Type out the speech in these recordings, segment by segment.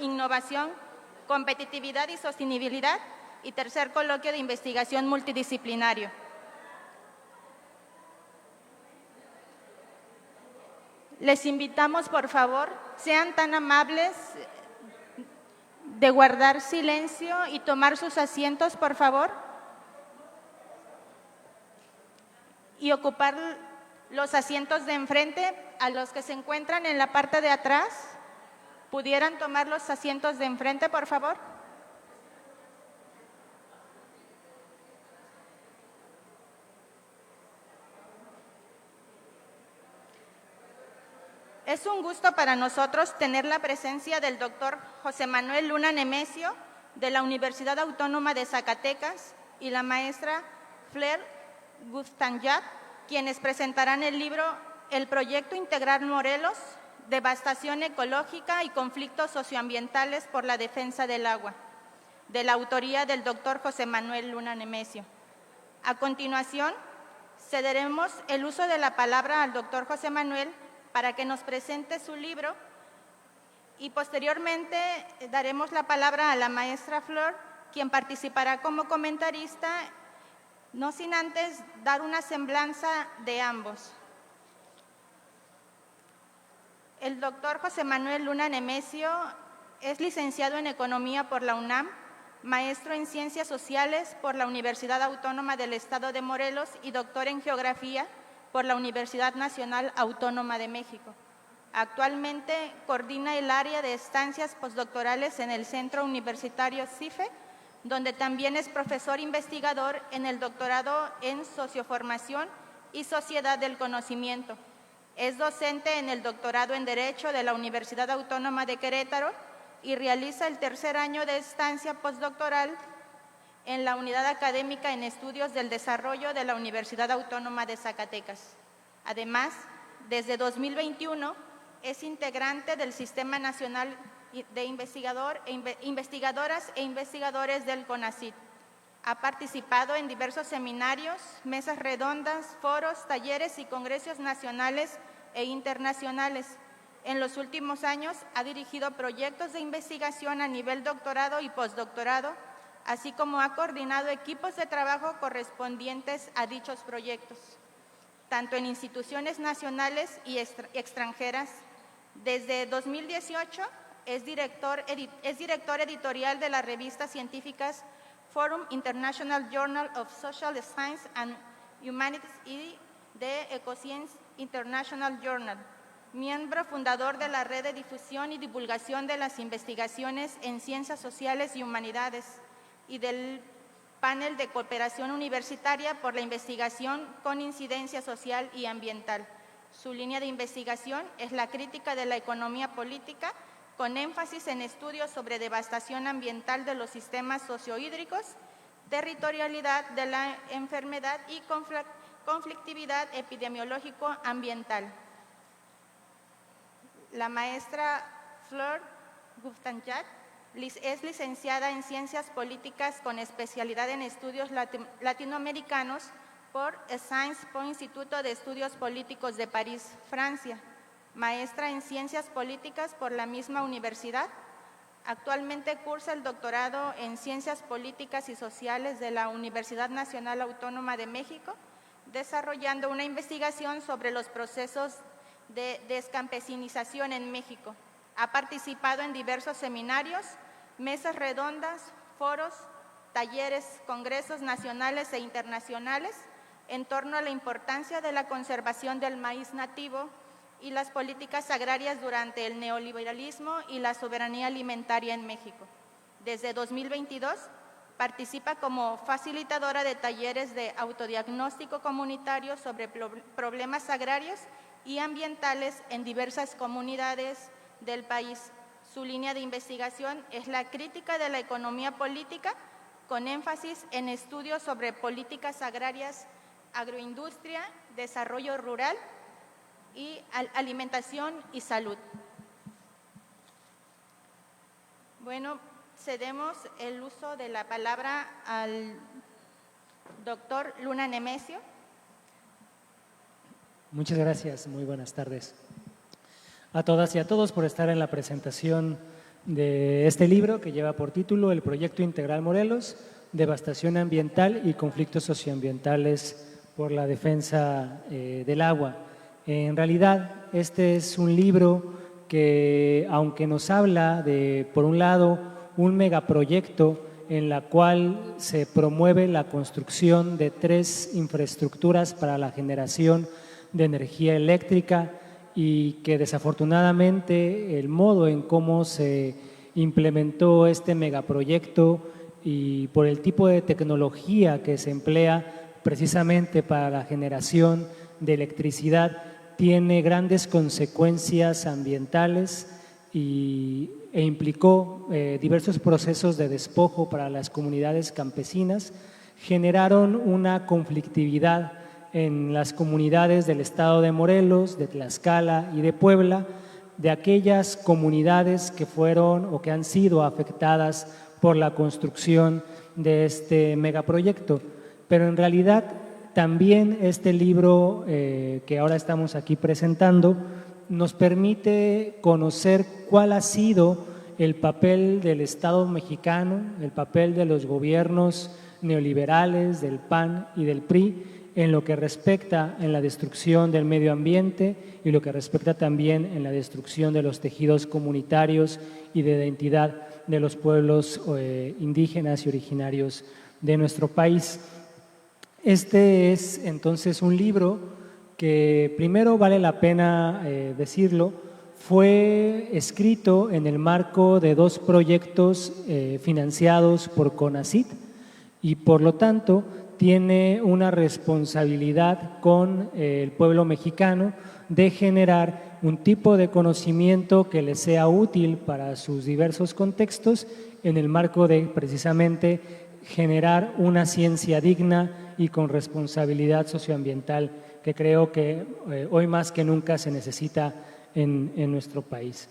innovación, competitividad y sostenibilidad, y tercer coloquio de investigación multidisciplinario. Les invitamos, por favor, sean tan amables de guardar silencio y tomar sus asientos, por favor, y ocupar los asientos de enfrente. A los que se encuentran en la parte de atrás, ¿pudieran tomar los asientos de enfrente, por favor? Es un gusto para nosotros tener la presencia del doctor José Manuel Luna Nemesio, de la Universidad Autónoma de Zacatecas, y la maestra Fleur Gustanjat, quienes presentarán el libro El Proyecto Integral Morelos, Devastación Ecológica y Conflictos Socioambientales por la Defensa del Agua, de la autoría del doctor José Manuel Luna Nemesio. A continuación, cederemos el uso de la palabra al doctor José Manuel para que nos presente su libro, y posteriormente daremos la palabra a la maestra Flor, quien participará como comentarista, no sin antes dar una semblanza de ambos. El doctor José Manuel Luna Nemesio es licenciado en Economía por la UNAM, maestro en Ciencias Sociales por la Universidad Autónoma del Estado de Morelos y doctor en Geografía por la Universidad Nacional Autónoma de México. Actualmente coordina el área de estancias postdoctorales en el Centro Universitario CIFE, donde también es profesor investigador en el doctorado en Socioformación y Sociedad del Conocimiento. Es docente en el doctorado en Derecho de la Universidad Autónoma de Querétaro y realiza el tercer año de estancia postdoctoral en la Unidad Académica en Estudios del Desarrollo de la Universidad Autónoma de Zacatecas. Además, desde 2021 es integrante del Sistema Nacional de Investigadoras e Investigadores del CONACYT. Ha participado en diversos seminarios, mesas redondas, foros, talleres y congresos nacionales e internacionales. En los últimos años ha dirigido proyectos de investigación a nivel doctorado y postdoctorado, así como ha coordinado equipos de trabajo correspondientes a dichos proyectos, tanto en instituciones nacionales y extranjeras. Desde 2018 es director editorial de las revistas científicas Forum International Journal of Social Science and Humanities y de Ecoscience International Journal, miembro fundador de la Red de Difusión y Divulgación de las Investigaciones en Ciencias Sociales y Humanidades y del Panel de Cooperación Universitaria por la Investigación con Incidencia Social y Ambiental. Su línea de investigación es la crítica de la economía política, con énfasis en estudios sobre devastación ambiental de los sistemas sociohídricos, territorialidad de la enfermedad y conflictividad epidemiológico-ambiental. La maestra Fleur Gustanjat es licenciada en Ciencias Políticas con especialidad en Estudios Latinoamericanos por Sciences Po Instituto de Estudios Políticos de París, Francia. Maestra en Ciencias Políticas por la misma universidad. Actualmente cursa el doctorado en Ciencias Políticas y Sociales de la Universidad Nacional Autónoma de México, desarrollando una investigación sobre los procesos de descampesinización en México. Ha participado en diversos seminarios, mesas redondas, foros, talleres, congresos nacionales e internacionales en torno a la importancia de la conservación del maíz nativo y las políticas agrarias durante el neoliberalismo y la soberanía alimentaria en México. Desde 2022 participa como facilitadora de talleres de autodiagnóstico comunitario sobre problemas agrarios y ambientales en diversas comunidades del país. Su línea de investigación es la crítica de la economía política, con énfasis en estudios sobre políticas agrarias, agroindustria, desarrollo rural y alimentación y salud. Bueno, cedemos el uso de la palabra al doctor Luna Nemesio. Muchas gracias, muy buenas tardes a todas y a todos por estar en la presentación de este libro que lleva por título El Proyecto Integral Morelos, devastación ambiental y conflictos socioambientales por la defensa del agua. En realidad, este es un libro que, aunque nos habla de, por un lado, un megaproyecto en la cual se promueve la construcción de 3 infraestructuras para la generación de energía eléctrica y que desafortunadamente el modo en cómo se implementó este megaproyecto y por el tipo de tecnología que se emplea precisamente para la generación de electricidad tiene grandes consecuencias ambientales e implicó diversos procesos de despojo para las comunidades campesinas, generaron una conflictividad en las comunidades del estado de Morelos, de Tlaxcala y de Puebla, de aquellas comunidades que fueron o que han sido afectadas por la construcción de este megaproyecto. Pero en realidad también este libro que ahora estamos aquí presentando nos permite conocer cuál ha sido el papel del Estado mexicano, el papel de los gobiernos neoliberales, del PAN y del PRI, en lo que respecta en la destrucción del medio ambiente y lo que respecta también en la destrucción de los tejidos comunitarios y de identidad de los pueblos indígenas y originarios de nuestro país. Este es entonces un libro que primero vale la pena decirlo, fue escrito en el marco de 2 proyectos financiados por CONACYT y por lo tanto tiene una responsabilidad con el pueblo mexicano de generar un tipo de conocimiento que les sea útil para sus diversos contextos en el marco de precisamente generar una ciencia digna y con responsabilidad socioambiental que creo que hoy más que nunca se necesita en nuestro país.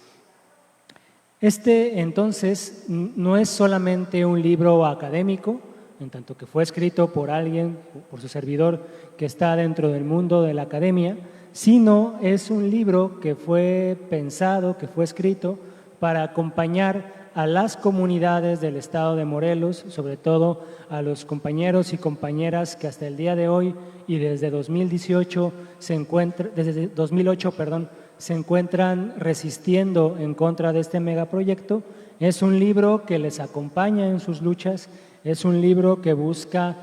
Este entonces no es solamente un libro académico, en tanto que fue escrito por alguien, por su servidor, que está dentro del mundo de la academia, sino es un libro que fue pensado, que fue escrito para acompañar a las comunidades del estado de Morelos, sobre todo a los compañeros y compañeras que hasta el día de hoy y desde 2008 se encuentran resistiendo en contra de este megaproyecto. Es un libro que les acompaña en sus luchas, es un libro que busca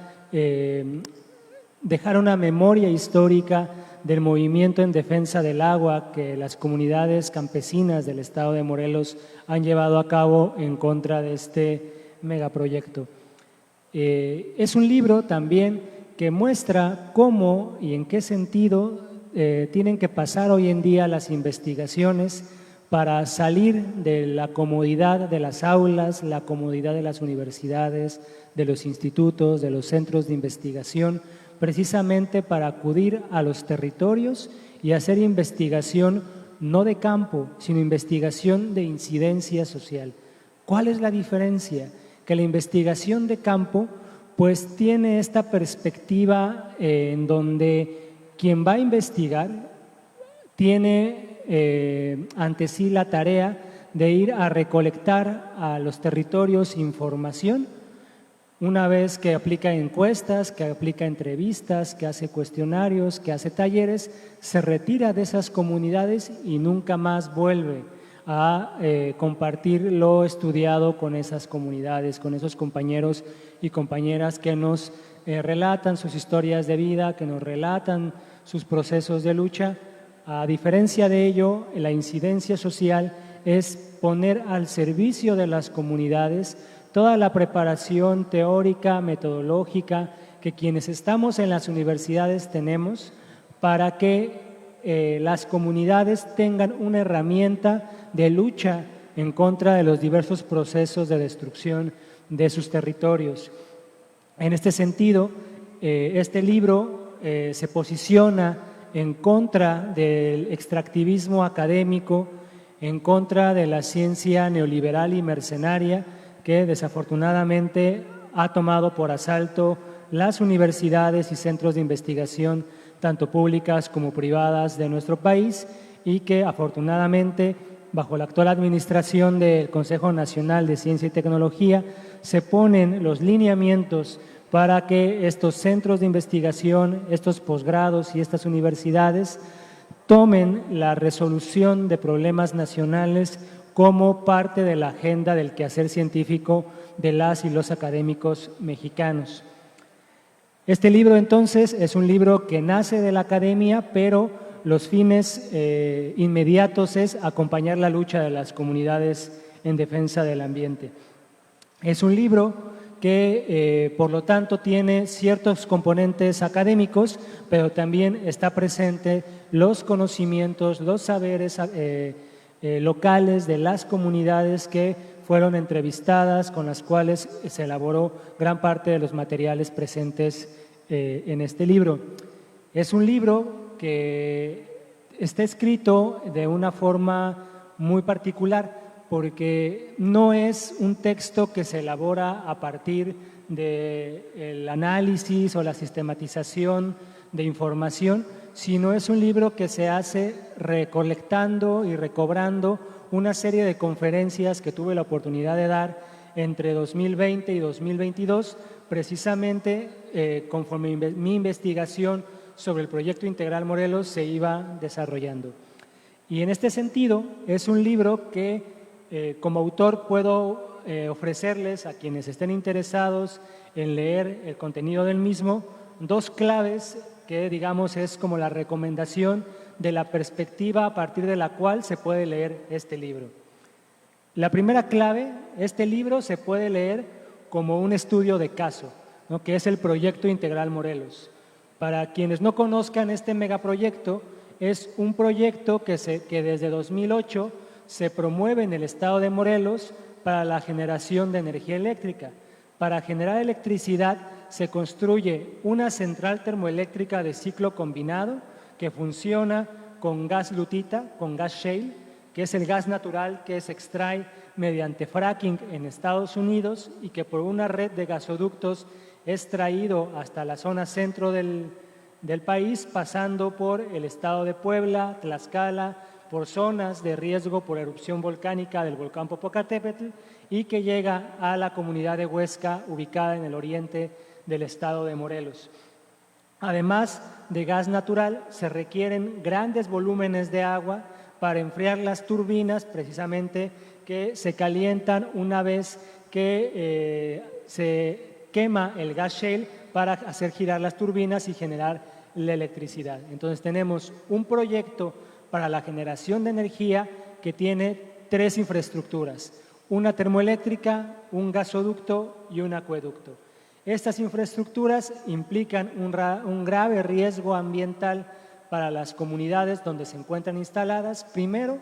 dejar una memoria histórica del movimiento en defensa del agua que las comunidades campesinas del estado de Morelos han llevado a cabo en contra de este megaproyecto. Es un libro también que muestra cómo y en qué sentido tienen que pasar hoy en día las investigaciones para salir de la comodidad de las aulas, la comodidad de las universidades, de los institutos, de los centros de investigación, precisamente para acudir a los territorios y hacer investigación no de campo, sino investigación de incidencia social. ¿Cuál es la diferencia? Que la investigación de campo pues tiene esta perspectiva en donde quien va a investigar tiene ante sí la tarea de ir a recolectar a los territorios información. Una vez que aplica encuestas, que aplica entrevistas, que hace cuestionarios, que hace talleres, se retira de esas comunidades y nunca más vuelve a compartir lo estudiado con esas comunidades, con esos compañeros y compañeras que nos relatan sus historias de vida, que nos relatan sus procesos de lucha. A diferencia de ello, la incidencia social es poner al servicio de las comunidades toda la preparación teórica, metodológica que quienes estamos en las universidades tenemos para que las comunidades tengan una herramienta de lucha en contra de los diversos procesos de destrucción de sus territorios. En este sentido, este libro se posiciona en contra del extractivismo académico, en contra de la ciencia neoliberal y mercenaria que desafortunadamente ha tomado por asalto las universidades y centros de investigación, tanto públicas como privadas de nuestro país, y que afortunadamente bajo la actual administración del Consejo Nacional de Ciencia y Tecnología, se ponen los lineamientos para que estos centros de investigación, estos posgrados y estas universidades tomen la resolución de problemas nacionales como parte de la agenda del quehacer científico de las y los académicos mexicanos. Este libro, entonces, es un libro que nace de la academia, pero los fines inmediatos es acompañar la lucha de las comunidades en defensa del ambiente. Es un libro que, por lo tanto, tiene ciertos componentes académicos, pero también está presente los conocimientos, los saberes locales de las comunidades que fueron entrevistadas, con las cuales se elaboró gran parte de los materiales presentes en este libro. Es un libro que está escrito de una forma muy particular, porque no es un texto que se elabora a partir del análisis o la sistematización de información, sino es un libro que se hace recolectando y recobrando una serie de conferencias que tuve la oportunidad de dar entre 2020 y 2022, precisamente conforme mi investigación sobre el proyecto Integral Morelos se iba desarrollando. Y en este sentido es un libro que como autor puedo ofrecerles a quienes estén interesados en leer el contenido del mismo dos claves que, digamos, es como la recomendación de la perspectiva a partir de la cual se puede leer este libro. La primera clave, este libro se puede leer como un estudio de caso, ¿no?, que es el proyecto Integral Morelos. Para quienes no conozcan este megaproyecto, es un proyecto que desde 2008 se promueve en el estado de Morelos para la generación de energía eléctrica. Para generar electricidad se construye una central termoeléctrica de ciclo combinado que funciona con gas lutita, con gas shale, que es el gas natural que se extrae mediante fracking en Estados Unidos y que por una red de gasoductos es traído hasta la zona centro del país, pasando por el estado de Puebla, Tlaxcala, por zonas de riesgo por erupción volcánica del volcán Popocatépetl y que llega a la comunidad de Huesca, ubicada en el oriente del estado de Morelos. Además de gas natural, se requieren grandes volúmenes de agua para enfriar las turbinas, precisamente que se calientan una vez que se quema el gas shale para hacer girar las turbinas y generar la electricidad. Entonces tenemos un proyecto para la generación de energía que tiene tres infraestructuras: una termoeléctrica, un gasoducto y un acueducto. Estas infraestructuras implican un grave riesgo ambiental para las comunidades donde se encuentran instaladas, primero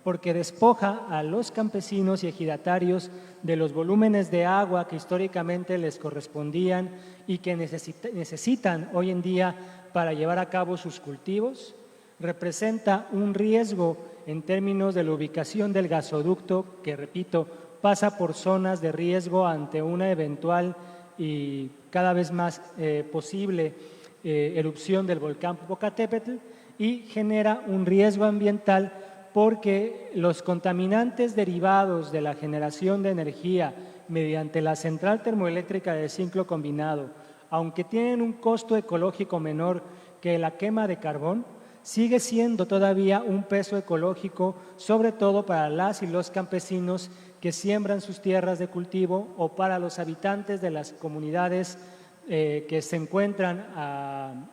porque despoja a los campesinos y ejidatarios de los volúmenes de agua que históricamente les correspondían y que necesitan hoy en día para llevar a cabo sus cultivos. Representa un riesgo en términos de la ubicación del gasoducto que, repito, pasa por zonas de riesgo ante una eventual y cada vez más posible erupción del volcán Popocatépetl, y genera un riesgo ambiental porque los contaminantes derivados de la generación de energía mediante la central termoeléctrica de ciclo combinado, aunque tienen un costo ecológico menor que la quema de carbón, sigue siendo todavía un peso ecológico, sobre todo para las y los campesinos que siembran sus tierras de cultivo o para los habitantes de las comunidades que se encuentran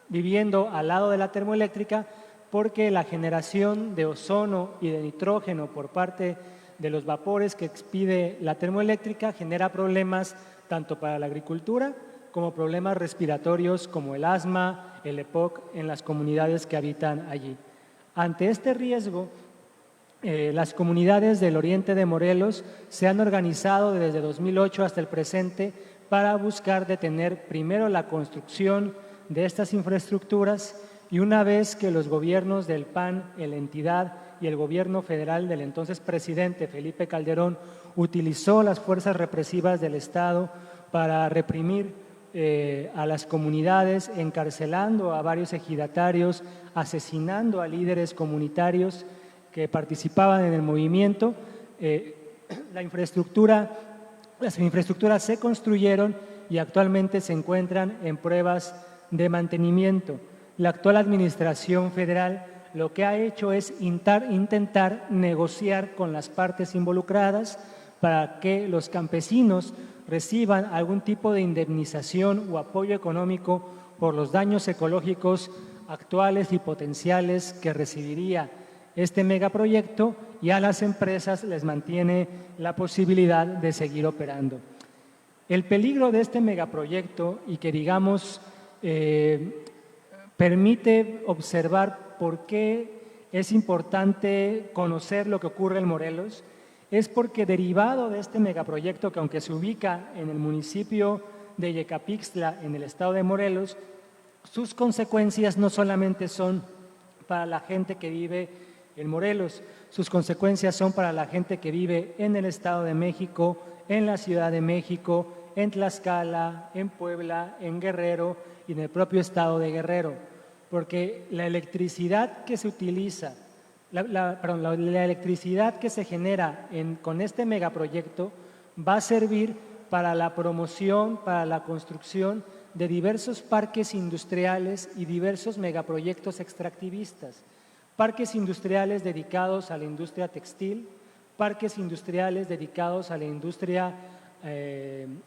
viviendo al lado de la termoeléctrica, porque la generación de ozono y de nitrógeno por parte de los vapores que expide la termoeléctrica genera problemas tanto para la agricultura como problemas respiratorios como el asma, el EPOC en las comunidades que habitan allí. Ante este riesgo, las comunidades del oriente de Morelos se han organizado desde 2008 hasta el presente para buscar detener primero la construcción de estas infraestructuras, y una vez que los gobiernos del PAN, la entidad y el gobierno federal del entonces presidente Felipe Calderón utilizó las fuerzas represivas del Estado para reprimir a las comunidades, encarcelando a varios ejidatarios, asesinando a líderes comunitarios, que participaban en el movimiento. Las infraestructuras se construyeron y actualmente se encuentran en pruebas de mantenimiento. La actual administración federal lo que ha hecho es intentar negociar con las partes involucradas para que los campesinos reciban algún tipo de indemnización o apoyo económico por los daños ecológicos actuales y potenciales que recibiría este megaproyecto, y a las empresas les mantiene la posibilidad de seguir operando. El peligro de este megaproyecto, y que digamos permite observar por qué es importante conocer lo que ocurre en Morelos, es porque derivado de este megaproyecto, que aunque se ubica en el municipio de Yecapixtla, en el estado de Morelos, sus consecuencias no solamente son para la gente que vive en Morelos, sus consecuencias son para la gente que vive en el Estado de México, en la Ciudad de México, en Tlaxcala, en Puebla, en Guerrero y en el propio estado de Guerrero, porque la electricidad que se utiliza, la electricidad que se genera con este megaproyecto va a servir para la promoción, para la construcción de diversos parques industriales y diversos megaproyectos extractivistas. Parques industriales dedicados a la industria textil, parques industriales dedicados a la industria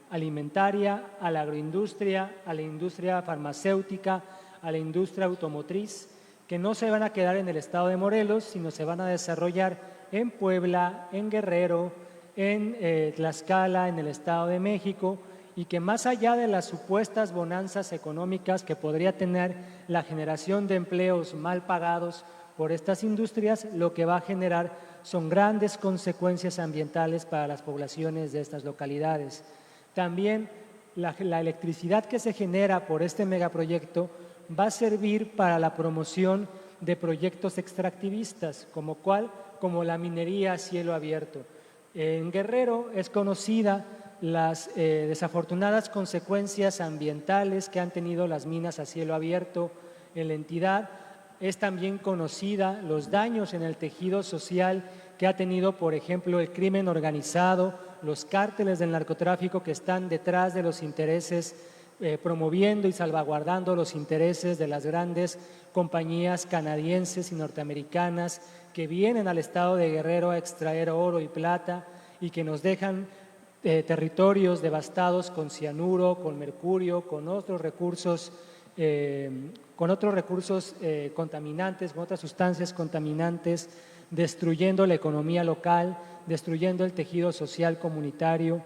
alimentaria, a la agroindustria, a la industria farmacéutica, a la industria automotriz, que no se van a quedar en el estado de Morelos, sino se van a desarrollar en Puebla, en Guerrero, en Tlaxcala, en el Estado de México, y que más allá de las supuestas bonanzas económicas que podría tener la generación de empleos mal pagados por estas industrias, lo que va a generar son grandes consecuencias ambientales para las poblaciones de estas localidades. También la electricidad que se genera por este megaproyecto va a servir para la promoción de proyectos extractivistas, como la minería a cielo abierto. En Guerrero es conocida las desafortunadas consecuencias ambientales que han tenido las minas a cielo abierto en la entidad. Es también conocida los daños en el tejido social que ha tenido, por ejemplo, el crimen organizado, los cárteles del narcotráfico que están detrás de los intereses, promoviendo y salvaguardando los intereses de las grandes compañías canadienses y norteamericanas que vienen al estado de Guerrero a extraer oro y plata y que nos dejan territorios devastados con cianuro, con mercurio, con otros recursos contaminantes, con otras sustancias contaminantes, destruyendo la economía local, destruyendo el tejido social comunitario.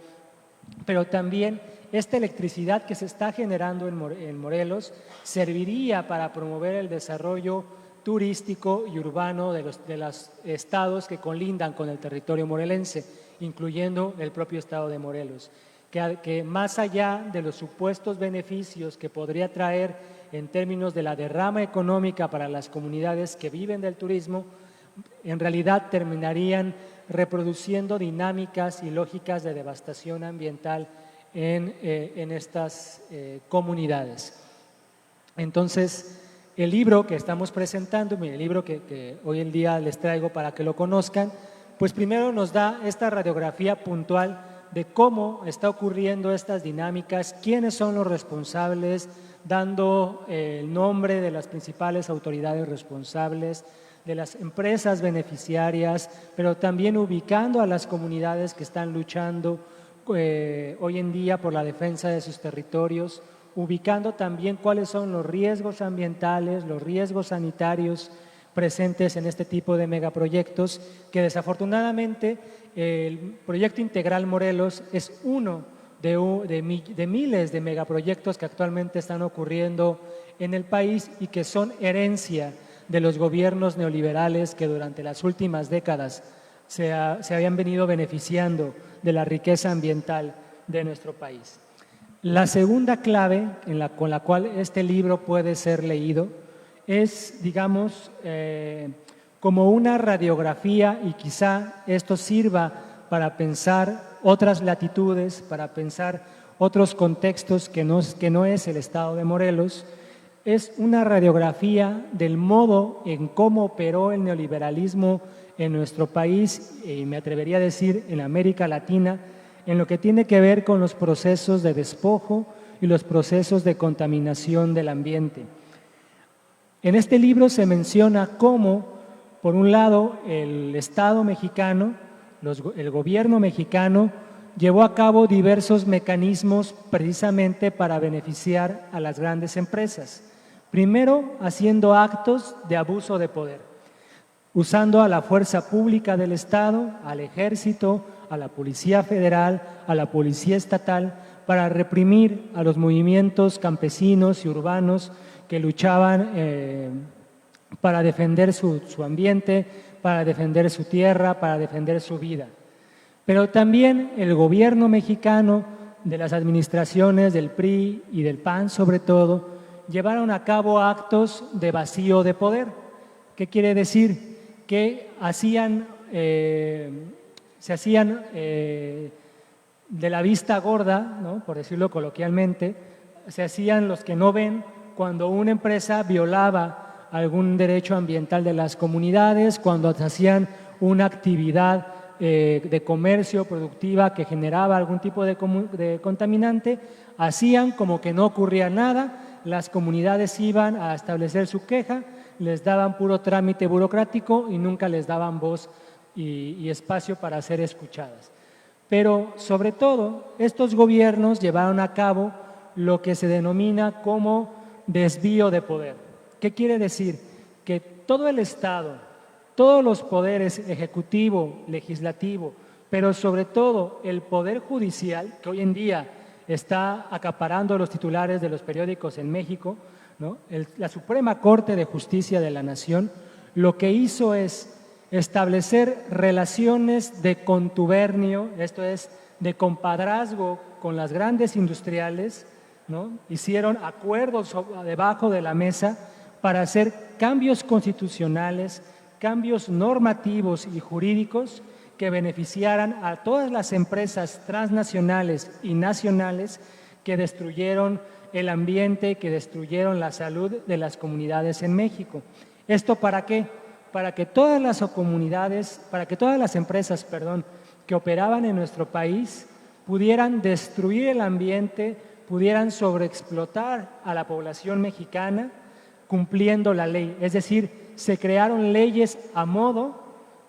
Pero también esta electricidad que se está generando en Morelos serviría para promover el desarrollo turístico y urbano de los estados que colindan con el territorio morelense, incluyendo el propio estado de Morelos, que más allá de los supuestos beneficios que podría traer en términos de la derrama económica para las comunidades que viven del turismo, en realidad terminarían reproduciendo dinámicas y lógicas de devastación ambiental en estas comunidades. Entonces, el libro que estamos presentando, el libro que hoy en día les traigo para que lo conozcan, pues primero nos da esta radiografía puntual de cómo está ocurriendo estas dinámicas, quiénes son los responsables, dando el nombre de las principales autoridades responsables, de las empresas beneficiarias, pero también ubicando a las comunidades que están luchando hoy en día por la defensa de sus territorios, ubicando también cuáles son los riesgos ambientales, los riesgos sanitarios presentes en este tipo de megaproyectos, que desafortunadamente el Proyecto Integral Morelos es uno de miles de megaproyectos que actualmente están ocurriendo en el país y que son herencia de los gobiernos neoliberales que durante las últimas décadas se habían venido beneficiando de la riqueza ambiental de nuestro país. La segunda clave con la cual este libro puede ser leído es, digamos, como una radiografía, y quizá esto sirva para pensar otras latitudes, para pensar otros contextos que no es el estado de Morelos. Es una radiografía del modo en cómo operó el neoliberalismo en nuestro país, y me atrevería a decir en América Latina, en lo que tiene que ver con los procesos de despojo y los procesos de contaminación del ambiente. En este libro se menciona cómo, por un lado, el Estado mexicano, el gobierno mexicano, llevó a cabo diversos mecanismos precisamente para beneficiar a las grandes empresas. Primero, haciendo actos de abuso de poder, usando a la fuerza pública del Estado, al Ejército, a la Policía Federal, a la Policía Estatal, para reprimir a los movimientos campesinos y urbanos que luchaban para defender su ambiente, para defender su tierra, para defender su vida. Pero también el gobierno mexicano, de las administraciones del PRI y del PAN sobre todo, llevaron a cabo actos de vacío de poder. ¿Qué quiere decir? Que se hacían de la vista gorda, ¿no?, por decirlo coloquialmente, se hacían los que no ven cuando una empresa violaba algún derecho ambiental de las comunidades, cuando hacían una actividad de comercio productiva que generaba algún tipo de contaminante, hacían como que no ocurría nada, las comunidades iban a establecer su queja, les daban puro trámite burocrático y nunca les daban voz y espacio para ser escuchadas. Pero sobre todo, estos gobiernos llevaron a cabo lo que se denomina como desvío de poder. ¿Qué quiere decir? Que todo el Estado, todos los poderes ejecutivo, legislativo, pero sobre todo el poder judicial, que hoy en día está acaparando los titulares de los periódicos en México, ¿no?, la Suprema Corte de Justicia de la Nación, lo que hizo es establecer relaciones de contubernio, esto es, de compadrazgo con las grandes industriales, ¿no? Hicieron acuerdos debajo de la mesa para hacer cambios constitucionales, cambios normativos y jurídicos que beneficiaran a todas las empresas transnacionales y nacionales que destruyeron el ambiente, que destruyeron la salud de las comunidades en México. ¿Esto para qué? Para que todas las comunidades, para que todas las empresas, que operaban en nuestro país pudieran destruir el ambiente, pudieran sobreexplotar a la población mexicana cumpliendo la ley. Es decir, se crearon leyes a modo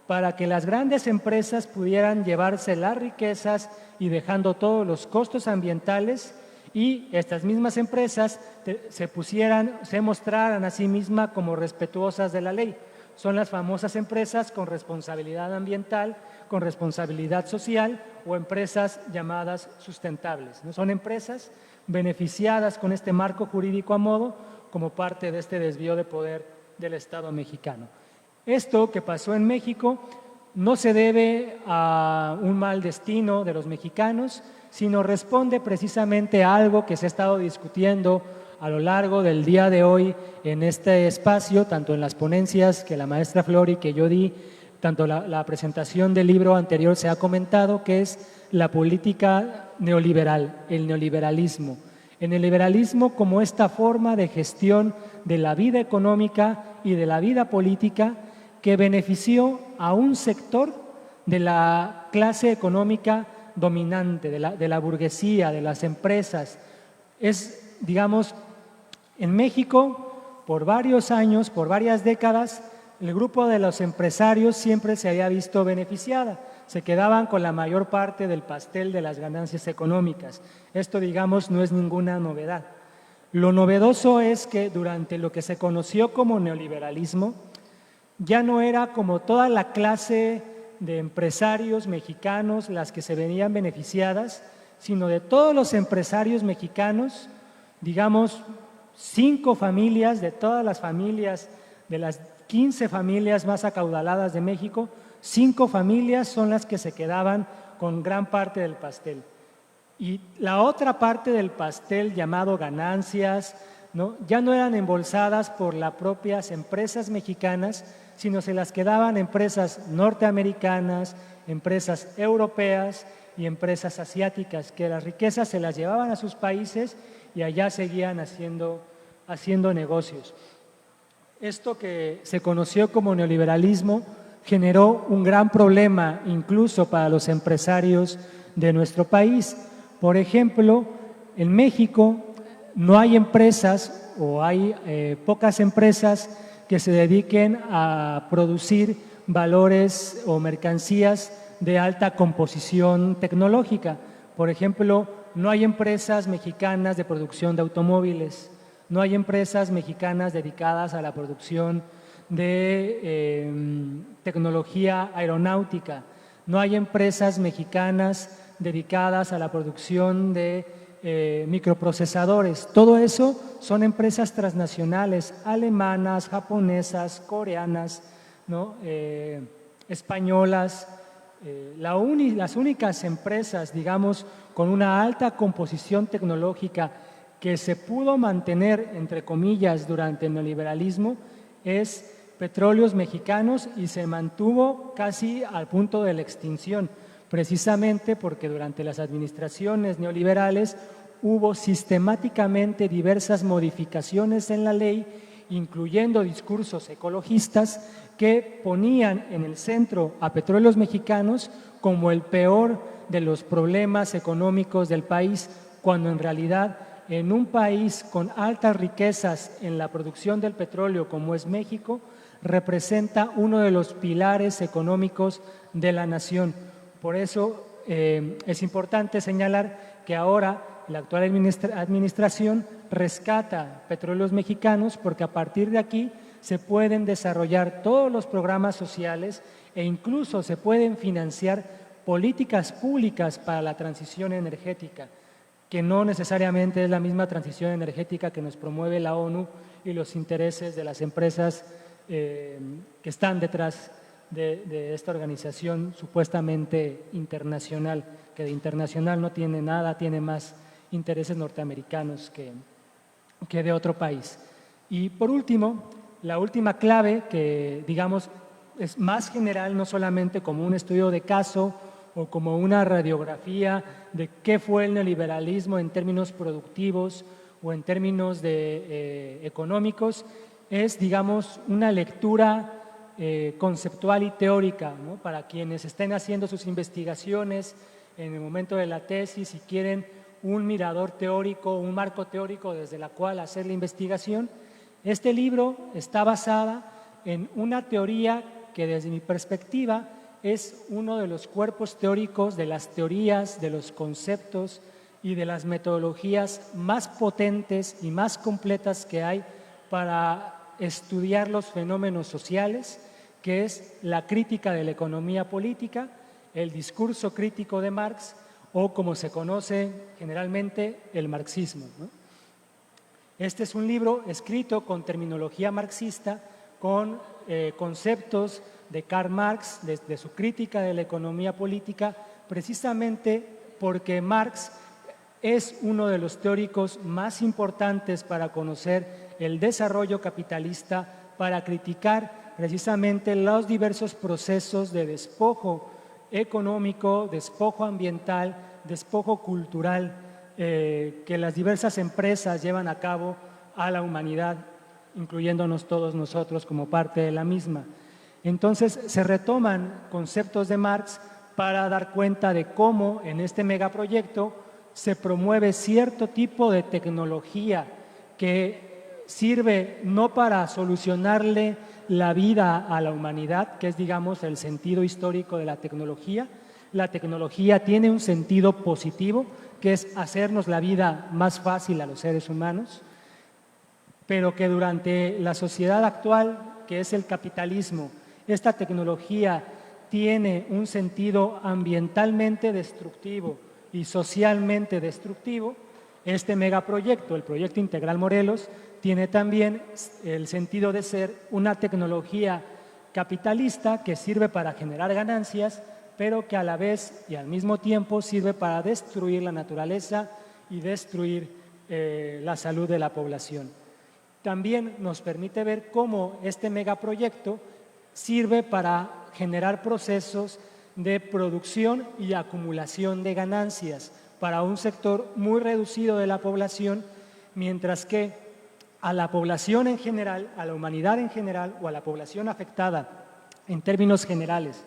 para que las grandes empresas pudieran llevarse las riquezas y dejando todos los costos ambientales, y estas mismas empresas se mostraran a sí mismas como respetuosas de la ley. Son las famosas empresas con responsabilidad ambiental, con responsabilidad social o empresas llamadas sustentables, ¿no? Son empresas beneficiadas con este marco jurídico a modo como parte de este desvío de poder del Estado mexicano. Esto que pasó en México no se debe a un mal destino de los mexicanos, sino responde precisamente a algo que se ha estado discutiendo a lo largo del día de hoy en este espacio, tanto en las ponencias que la maestra Flori que yo di, tanto la presentación del libro anterior se ha comentado, que es la política neoliberal, el neoliberalismo. El neoliberalismo como esta forma de gestión de la vida económica y de la vida política que benefició a un sector de la clase económica dominante, de la burguesía, de las empresas. Es, digamos, en México, por varios años, por varias décadas, el grupo de los empresarios siempre se había visto beneficiada. Se quedaban con la mayor parte del pastel de las ganancias económicas. Esto, digamos, no es ninguna novedad. Lo novedoso es que durante lo que se conoció como neoliberalismo, ya no era como toda la clase de empresarios mexicanos las que se venían beneficiadas, sino de todos los empresarios mexicanos, digamos, 5 familias, de todas las familias, de las 15 familias más acaudaladas de México, 5 familias son las que se quedaban con gran parte del pastel. Y la otra parte del pastel, llamado ganancias, ¿no?, ya no eran embolsadas por las propias empresas mexicanas, sino se las quedaban empresas norteamericanas, empresas europeas y empresas asiáticas, que las riquezas se las llevaban a sus países y allá seguían haciendo negocios. Esto que se conoció como neoliberalismo generó un gran problema incluso para los empresarios de nuestro país. Por ejemplo, en México no hay empresas o hay pocas empresas que se dediquen a producir valores o mercancías de alta composición tecnológica. Por ejemplo, no hay empresas mexicanas de producción de automóviles, no hay empresas mexicanas dedicadas a la producción de tecnología aeronáutica, no hay empresas mexicanas dedicadas a la producción de microprocesadores. Todo eso son empresas transnacionales, alemanas, japonesas, coreanas, ¿no? Españolas. Las únicas empresas, digamos, con una alta composición tecnológica que se pudo mantener, entre comillas, durante el neoliberalismo, es Petróleos Mexicanos, y se mantuvo casi al punto de la extinción, precisamente porque durante las administraciones neoliberales hubo sistemáticamente diversas modificaciones en la ley, incluyendo discursos ecologistas que ponían en el centro a Petróleos Mexicanos como el peor de los problemas económicos del país, cuando en realidad en un país con altas riquezas en la producción del petróleo como es México, representa uno de los pilares económicos de la nación. Por eso es importante señalar que ahora la actual administración rescata Petróleos Mexicanos, porque a partir de aquí se pueden desarrollar todos los programas sociales e incluso se pueden financiar políticas públicas para la transición energética, que no necesariamente es la misma transición energética que nos promueve la ONU y los intereses de las empresas que están detrás de esta organización supuestamente internacional, que de internacional no tiene nada, tiene más intereses norteamericanos que de otro país. Y por último, la última clave, que digamos es más general, no solamente como un estudio de caso o como una radiografía de qué fue el neoliberalismo en términos productivos o en términos económicos, es, digamos, una lectura conceptual y teórica, ¿no? Para quienes estén haciendo sus investigaciones en el momento de la tesis y quieren un mirador teórico, un marco teórico desde el cual hacer la investigación. Este libro está basada en una teoría que desde mi perspectiva es uno de los cuerpos teóricos de las teorías, de los conceptos y de las metodologías más potentes y más completas que hay para estudiar los fenómenos sociales, que es la crítica de la economía política, el discurso crítico de Marx, o como se conoce generalmente, el marxismo, ¿no? Este es un libro escrito con terminología marxista, con conceptos de Karl Marx, de su crítica de la economía política, precisamente porque Marx es uno de los teóricos más importantes para conocer el desarrollo capitalista, para criticar precisamente los diversos procesos de despojo económico, despojo ambiental, despojo cultural que las diversas empresas llevan a cabo a la humanidad, incluyéndonos todos nosotros como parte de la misma. Entonces se retoman conceptos de Marx para dar cuenta de cómo en este megaproyecto se promueve cierto tipo de tecnología que sirve no para solucionarle la vida a la humanidad, que es, digamos, el sentido histórico de la tecnología. La tecnología tiene un sentido positivo, que es hacernos la vida más fácil a los seres humanos, pero que durante la sociedad actual, que es el capitalismo, esta tecnología tiene un sentido ambientalmente destructivo y socialmente destructivo. Este megaproyecto, el Proyecto Integral Morelos, tiene también el sentido de ser una tecnología capitalista que sirve para generar ganancias, pero que a la vez y al mismo tiempo sirve para destruir la naturaleza y destruir la salud de la población. También nos permite ver cómo este megaproyecto sirve para generar procesos de producción y acumulación de ganancias para un sector muy reducido de la población, mientras que a la población en general, a la humanidad en general o a la población afectada En términos generales,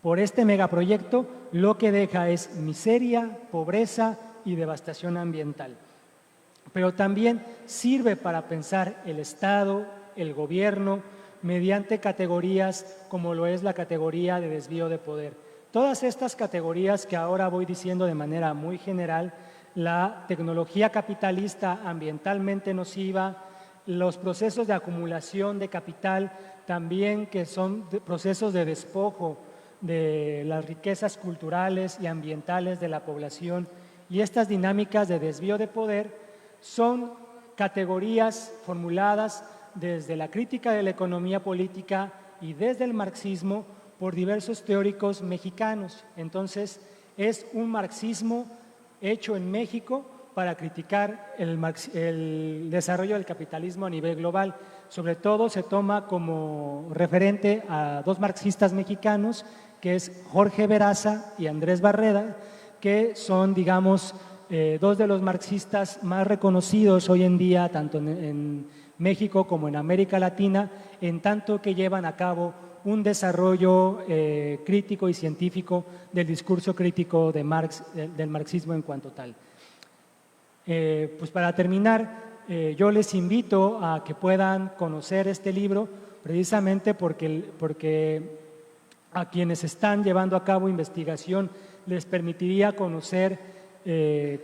por este megaproyecto lo que deja es miseria, pobreza y devastación ambiental. Pero también sirve para pensar el Estado, el gobierno, mediante categorías como lo es la categoría de desvío de poder. Todas estas categorías que ahora voy diciendo de manera muy general, la tecnología capitalista ambientalmente nociva, los procesos de acumulación de capital, también que son procesos de despojo de las riquezas culturales y ambientales de la población, y estas dinámicas de desvío de poder son categorías formuladas desde la crítica de la economía política y desde el marxismo por diversos teóricos mexicanos. Entonces, es un marxismo hecho en México para criticar el desarrollo del capitalismo a nivel global. Sobre todo se toma como referente a dos marxistas mexicanos, que es Jorge Veraza y Andrés Barreda, que son, digamos, dos de los marxistas más reconocidos hoy en día, tanto en México como en América Latina, en tanto que llevan a cabo un desarrollo crítico y científico del discurso crítico de Marx, del marxismo en cuanto tal. Pues para terminar, yo les invito a que puedan conocer este libro, precisamente porque a quienes están llevando a cabo investigación les permitiría conocer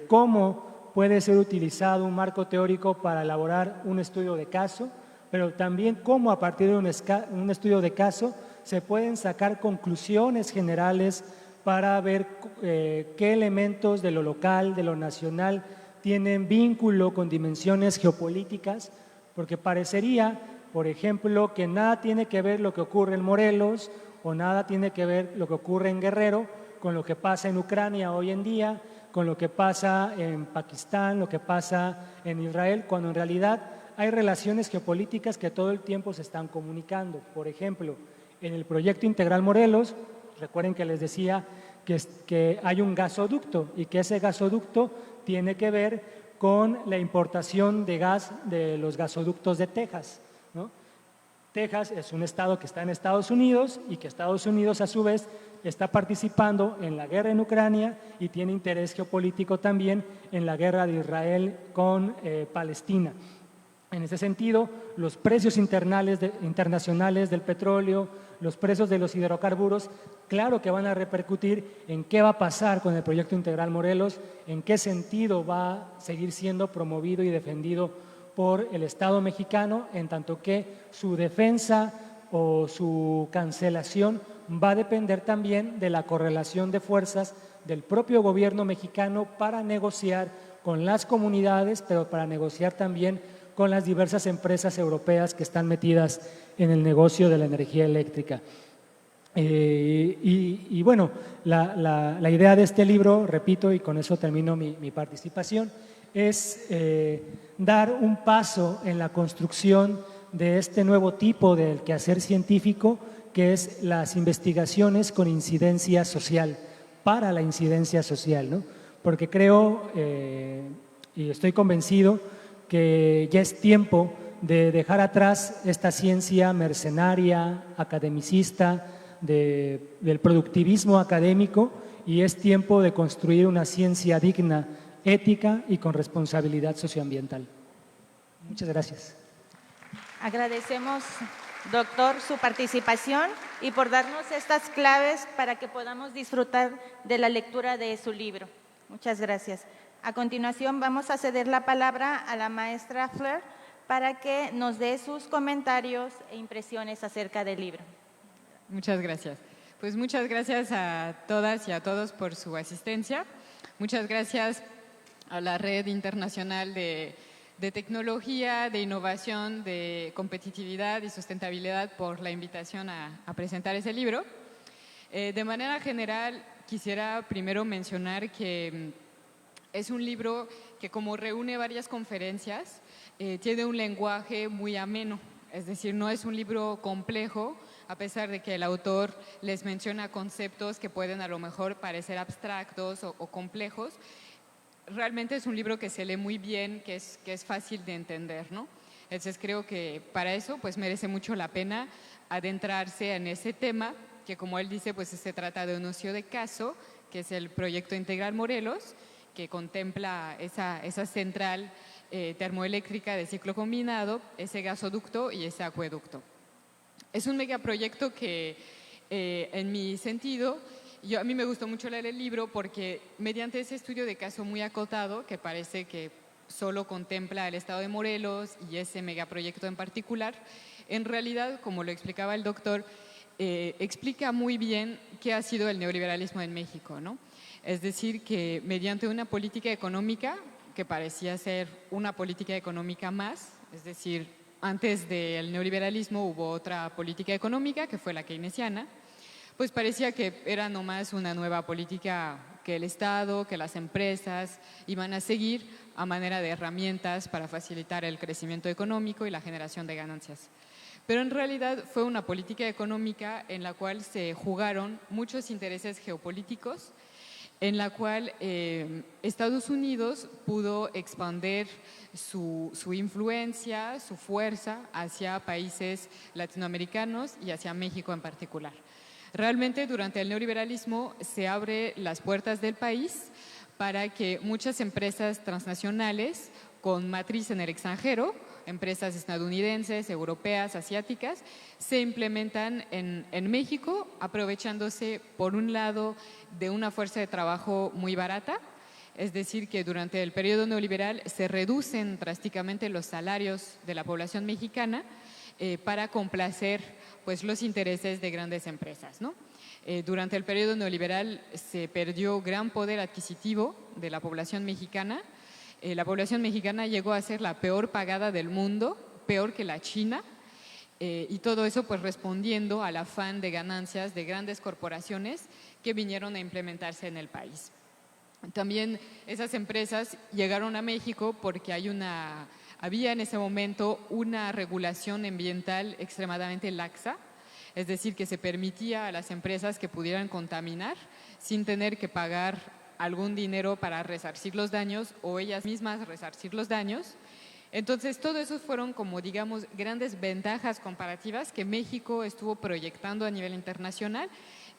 cómo puede ser utilizado un marco teórico para elaborar un estudio de caso, pero también cómo a partir de un estudio de caso se pueden sacar conclusiones generales para ver qué elementos de lo local, de lo nacional, tienen vínculo con dimensiones geopolíticas, porque parecería, por ejemplo, que nada tiene que ver lo que ocurre en Morelos o nada tiene que ver lo que ocurre en Guerrero con lo que pasa en Ucrania hoy en día, con lo que pasa en Pakistán, lo que pasa en Israel, cuando en realidad hay relaciones geopolíticas que todo el tiempo se están comunicando. Por ejemplo, en el proyecto Integral Morelos, recuerden que les decía que hay un gasoducto y que ese gasoducto tiene que ver con la importación de gas de los gasoductos de Texas, ¿no? Texas es un estado que está en Estados Unidos y que Estados Unidos a su vez está participando en la guerra en Ucrania y tiene interés geopolítico también en la guerra de Israel con Palestina. En ese sentido, los precios internacionales del petróleo, los precios de los hidrocarburos, claro que van a repercutir en qué va a pasar con el proyecto Integral Morelos, en qué sentido va a seguir siendo promovido y defendido por el Estado mexicano, en tanto que su defensa o su cancelación va a depender también de la correlación de fuerzas del propio gobierno mexicano para negociar con las comunidades, pero para negociar también con las diversas empresas europeas que están metidas en el negocio de la energía eléctrica. Y bueno, la idea de este libro, repito, y con eso termino mi participación, es dar un paso en la construcción de este nuevo tipo del quehacer científico, que es las investigaciones con incidencia social, para la incidencia social, ¿no? Porque creo y estoy convencido que ya es tiempo de dejar atrás esta ciencia mercenaria, academicista, del productivismo académico, y es tiempo de construir una ciencia digna, ética y con responsabilidad socioambiental. Muchas gracias. Agradecemos, doctor, su participación y por darnos estas claves para que podamos disfrutar de la lectura de su libro. Muchas gracias. A continuación vamos a ceder la palabra a la maestra Fleur para que nos dé sus comentarios e impresiones acerca del libro. Muchas gracias. Pues muchas gracias a todas y a todos por su asistencia. Muchas gracias a la Red Internacional de Tecnología, de Innovación, de Competitividad y Sustentabilidad por la invitación a presentar ese libro. De manera general, quisiera primero mencionar que es un libro que, como reúne varias conferencias, tiene un lenguaje muy ameno, es decir, no es un libro complejo, a pesar de que el autor les menciona conceptos que pueden a lo mejor parecer abstractos o complejos. Realmente es un libro que se lee muy bien, que es fácil de entender, ¿no? Entonces creo que para eso pues merece mucho la pena adentrarse en ese tema, que como él dice, pues se trata de un estudio de caso, que es el proyecto Integral Morelos, que contempla esa central termoeléctrica de ciclo combinado, ese gasoducto y ese acueducto. Es un megaproyecto que, en mi sentido, a mí me gustó mucho leer el libro porque mediante ese estudio de caso muy acotado, que parece que solo contempla el estado de Morelos y ese megaproyecto en particular, en realidad, como lo explicaba el doctor, explica muy bien qué ha sido el neoliberalismo en México, ¿no? Es decir, que mediante una política económica que parecía ser una política económica más, es decir, antes del neoliberalismo hubo otra política económica que fue la keynesiana, pues parecía que era nomás una nueva política que el Estado, que las empresas iban a seguir a manera de herramientas para facilitar el crecimiento económico y la generación de ganancias. Pero en realidad fue una política económica en la cual se jugaron muchos intereses geopolíticos, en la cual Estados Unidos pudo expandir su influencia, su fuerza hacia países latinoamericanos y hacia México en particular. Realmente durante el neoliberalismo se abren las puertas del país para que muchas empresas transnacionales con matriz en el extranjero, empresas estadounidenses, europeas, asiáticas, se implementan en México, aprovechándose por un lado de una fuerza de trabajo muy barata, es decir, que durante el periodo neoliberal se reducen drásticamente los salarios de la población mexicana para complacer pues, los intereses de grandes empresas, ¿no? Durante el periodo neoliberal se perdió gran poder adquisitivo de la población mexicana. La población mexicana llegó a ser la peor pagada del mundo, peor que la China, y todo eso pues respondiendo al afán de ganancias de grandes corporaciones que vinieron a implementarse en el país. También esas empresas llegaron a México porque había en ese momento una regulación ambiental extremadamente laxa, es decir, que se permitía a las empresas que pudieran contaminar sin tener que pagar algún dinero para resarcir los daños o ellas mismas resarcir los daños. Entonces, todo eso fueron como, digamos, grandes ventajas comparativas que México estuvo proyectando a nivel internacional.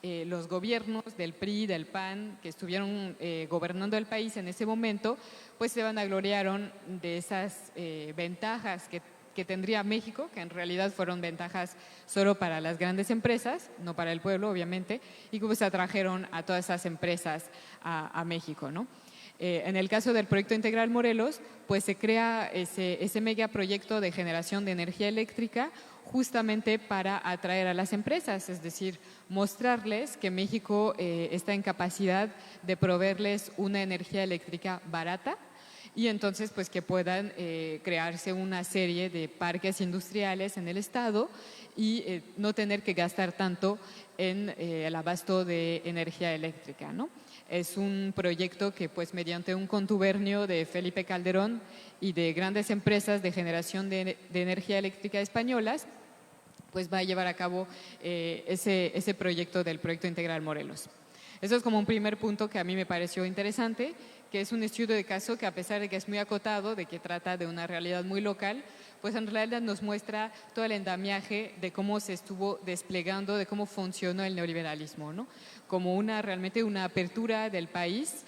Los gobiernos del PRI, del PAN, que estuvieron gobernando el país en ese momento, pues se vanagloriaron de esas ventajas que tendría México, que en realidad fueron ventajas solo para las grandes empresas, no para el pueblo, obviamente, y que pues atrajeron a todas esas empresas a México, ¿no? En el caso del proyecto Integral Morelos, pues se crea ese megaproyecto de generación de energía eléctrica justamente para atraer a las empresas, es decir, mostrarles que México está en capacidad de proveerles una energía eléctrica barata y entonces pues que puedan crearse una serie de parques industriales en el estado y no tener que gastar tanto en el abasto de energía eléctrica, ¿no? Es un proyecto que pues mediante un contubernio de Felipe Calderón y de grandes empresas de generación de energía eléctrica españolas, pues va a llevar a cabo ese proyecto del proyecto Integral Morelos. Eso es como un primer punto que a mí me pareció interesante, que es un estudio de caso que a pesar de que es muy acotado, de que trata de una realidad muy local, pues en realidad nos muestra todo el andamiaje de cómo se estuvo desplegando, de cómo funcionó el neoliberalismo, ¿no? Como realmente una apertura del país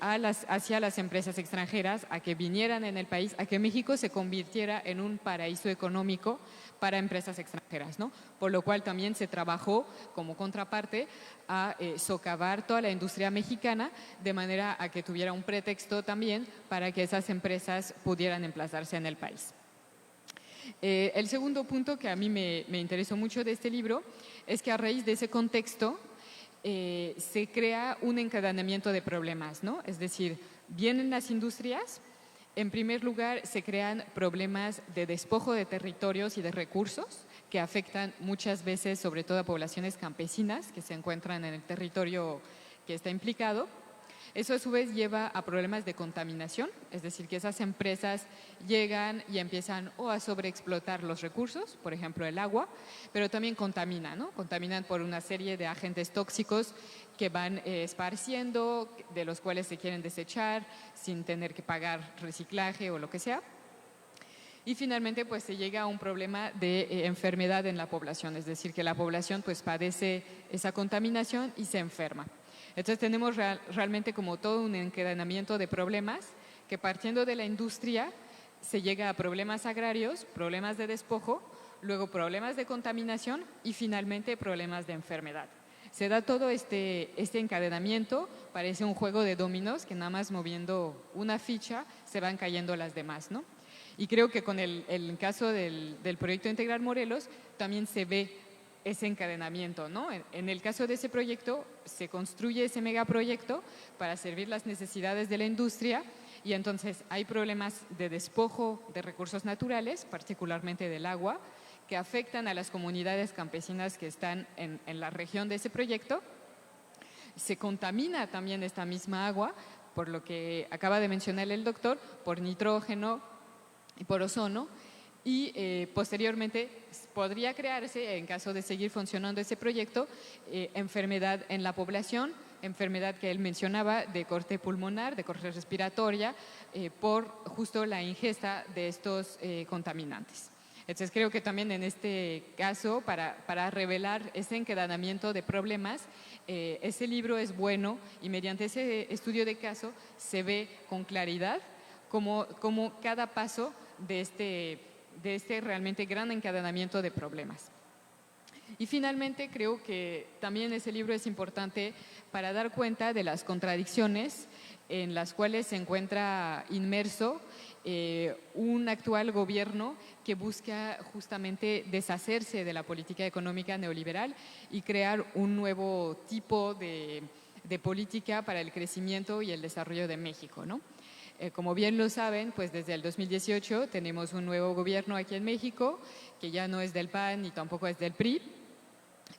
hacia las empresas extranjeras, a que vinieran en el país, a que México se convirtiera en un paraíso económico para empresas extranjeras, ¿no? Por lo cual también se trabajó como contraparte a socavar toda la industria mexicana de manera a que tuviera un pretexto también para que esas empresas pudieran emplazarse en el país. El segundo punto que a mí me interesó mucho de este libro es que a raíz de ese contexto se crea un encadenamiento de problemas, ¿no? Es decir, vienen las industrias. En primer lugar, se crean problemas de despojo de territorios y de recursos que afectan muchas veces, sobre todo a poblaciones campesinas que se encuentran en el territorio que está implicado. Eso a su vez lleva a problemas de contaminación, es decir, que esas empresas llegan y empiezan o a sobreexplotar los recursos, por ejemplo el agua, pero también contaminan, ¿no? Contaminan por una serie de agentes tóxicos que van esparciendo, de los cuales se quieren desechar sin tener que pagar reciclaje o lo que sea. Y finalmente, pues se llega a un problema de enfermedad en la población, es decir, que la población pues padece esa contaminación y se enferma. Entonces tenemos realmente como todo un encadenamiento de problemas que partiendo de la industria se llega a problemas agrarios, problemas de despojo, luego problemas de contaminación y finalmente problemas de enfermedad. Se da todo este encadenamiento, parece un juego de dominos que nada más moviendo una ficha se van cayendo las demás, ¿no? Y creo que con el caso del proyecto Integral Morelos también se ve ese encadenamiento, ¿no? En el caso de ese proyecto se construye ese megaproyecto para servir las necesidades de la industria y entonces hay problemas de despojo de recursos naturales, particularmente del agua, que afectan a las comunidades campesinas que están en la región de ese proyecto. Se contamina también esta misma agua, por lo que acaba de mencionar el doctor, por nitrógeno y por ozono, y posteriormente podría crearse, en caso de seguir funcionando ese proyecto, enfermedad en la población, enfermedad que él mencionaba de corte pulmonar, de corte respiratoria, por justo la ingesta de estos contaminantes. Entonces creo que también en este caso, para revelar ese encadenamiento de problemas, ese libro es bueno y mediante ese estudio de caso se ve con claridad cómo cada paso de este realmente gran encadenamiento de problemas. Y finalmente creo que también ese libro es importante para dar cuenta de las contradicciones en las cuales se encuentra inmerso un actual gobierno que busca justamente deshacerse de la política económica neoliberal y crear un nuevo tipo de política para el crecimiento y el desarrollo de México, ¿no? Como bien lo saben, pues desde el 2018 tenemos un nuevo gobierno aquí en México, que ya no es del PAN ni tampoco es del PRI,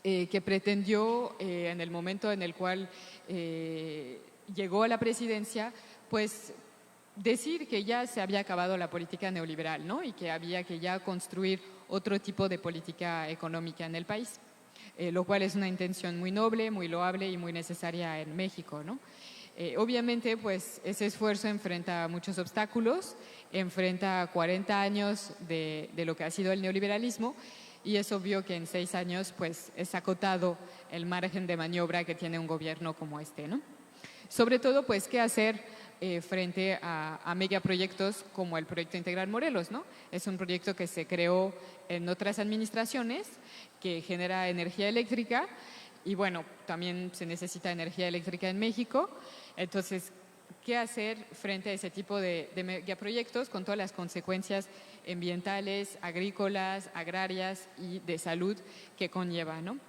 que pretendió en el momento en el cual llegó a la presidencia, pues decir que ya se había acabado la política neoliberal, ¿no? Y que había que ya construir otro tipo de política económica en el país, lo cual es una intención muy noble, muy loable y muy necesaria en México, ¿no? Obviamente, pues ese esfuerzo enfrenta muchos obstáculos, enfrenta 40 años de lo que ha sido el neoliberalismo y es obvio que en 6 años pues es acotado el margen de maniobra que tiene un gobierno como este, ¿no? Sobre todo, pues, ¿qué hacer frente a megaproyectos como el Proyecto Integral Morelos, ¿no? Es un proyecto que se creó en otras administraciones, que genera energía eléctrica y bueno, también se necesita energía eléctrica en México. Entonces, ¿qué hacer frente a ese tipo de megaproyectos con todas las consecuencias ambientales, agrícolas, agrarias y de salud que conlleva, ¿no?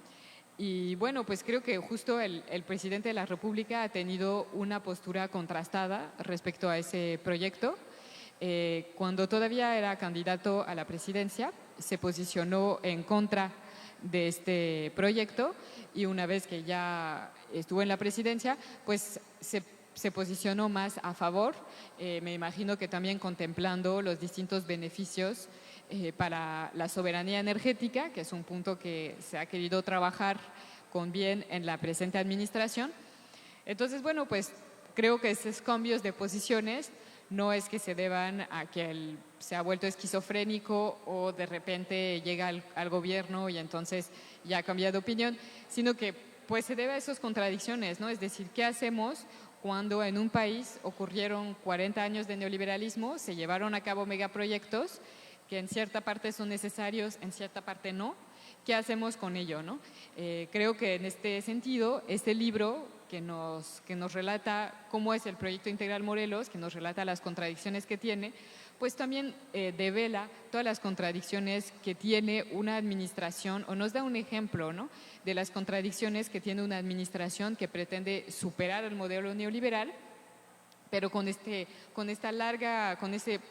Y bueno, pues creo que justo el presidente de la República ha tenido una postura contrastada respecto a ese proyecto. Cuando todavía era candidato a la presidencia, se posicionó en contra de este proyecto y una vez que ya estuvo en la presidencia, pues se posicionó más a favor, me imagino que también contemplando los distintos beneficios para la soberanía energética, que es un punto que se ha querido trabajar con bien en la presente administración. Entonces, bueno, pues creo que esos cambios de posiciones no es que se deban a que él se ha vuelto esquizofrénico o de repente llega al gobierno y entonces ya ha cambiado de opinión, sino que pues se debe a esas contradicciones, ¿no? Es decir, ¿qué hacemos cuando en un país ocurrieron 40 años de neoliberalismo, se llevaron a cabo megaproyectos que en cierta parte son necesarios, en cierta parte no? ¿Qué hacemos con ello, no? Creo que en este sentido, este libro que nos relata cómo es el Proyecto Integral Morelos, que nos relata las contradicciones que tiene, pues también devela todas las contradicciones que tiene una administración, o nos da un ejemplo, ¿no?, de las contradicciones que tiene una administración que pretende superar el modelo neoliberal, pero con ese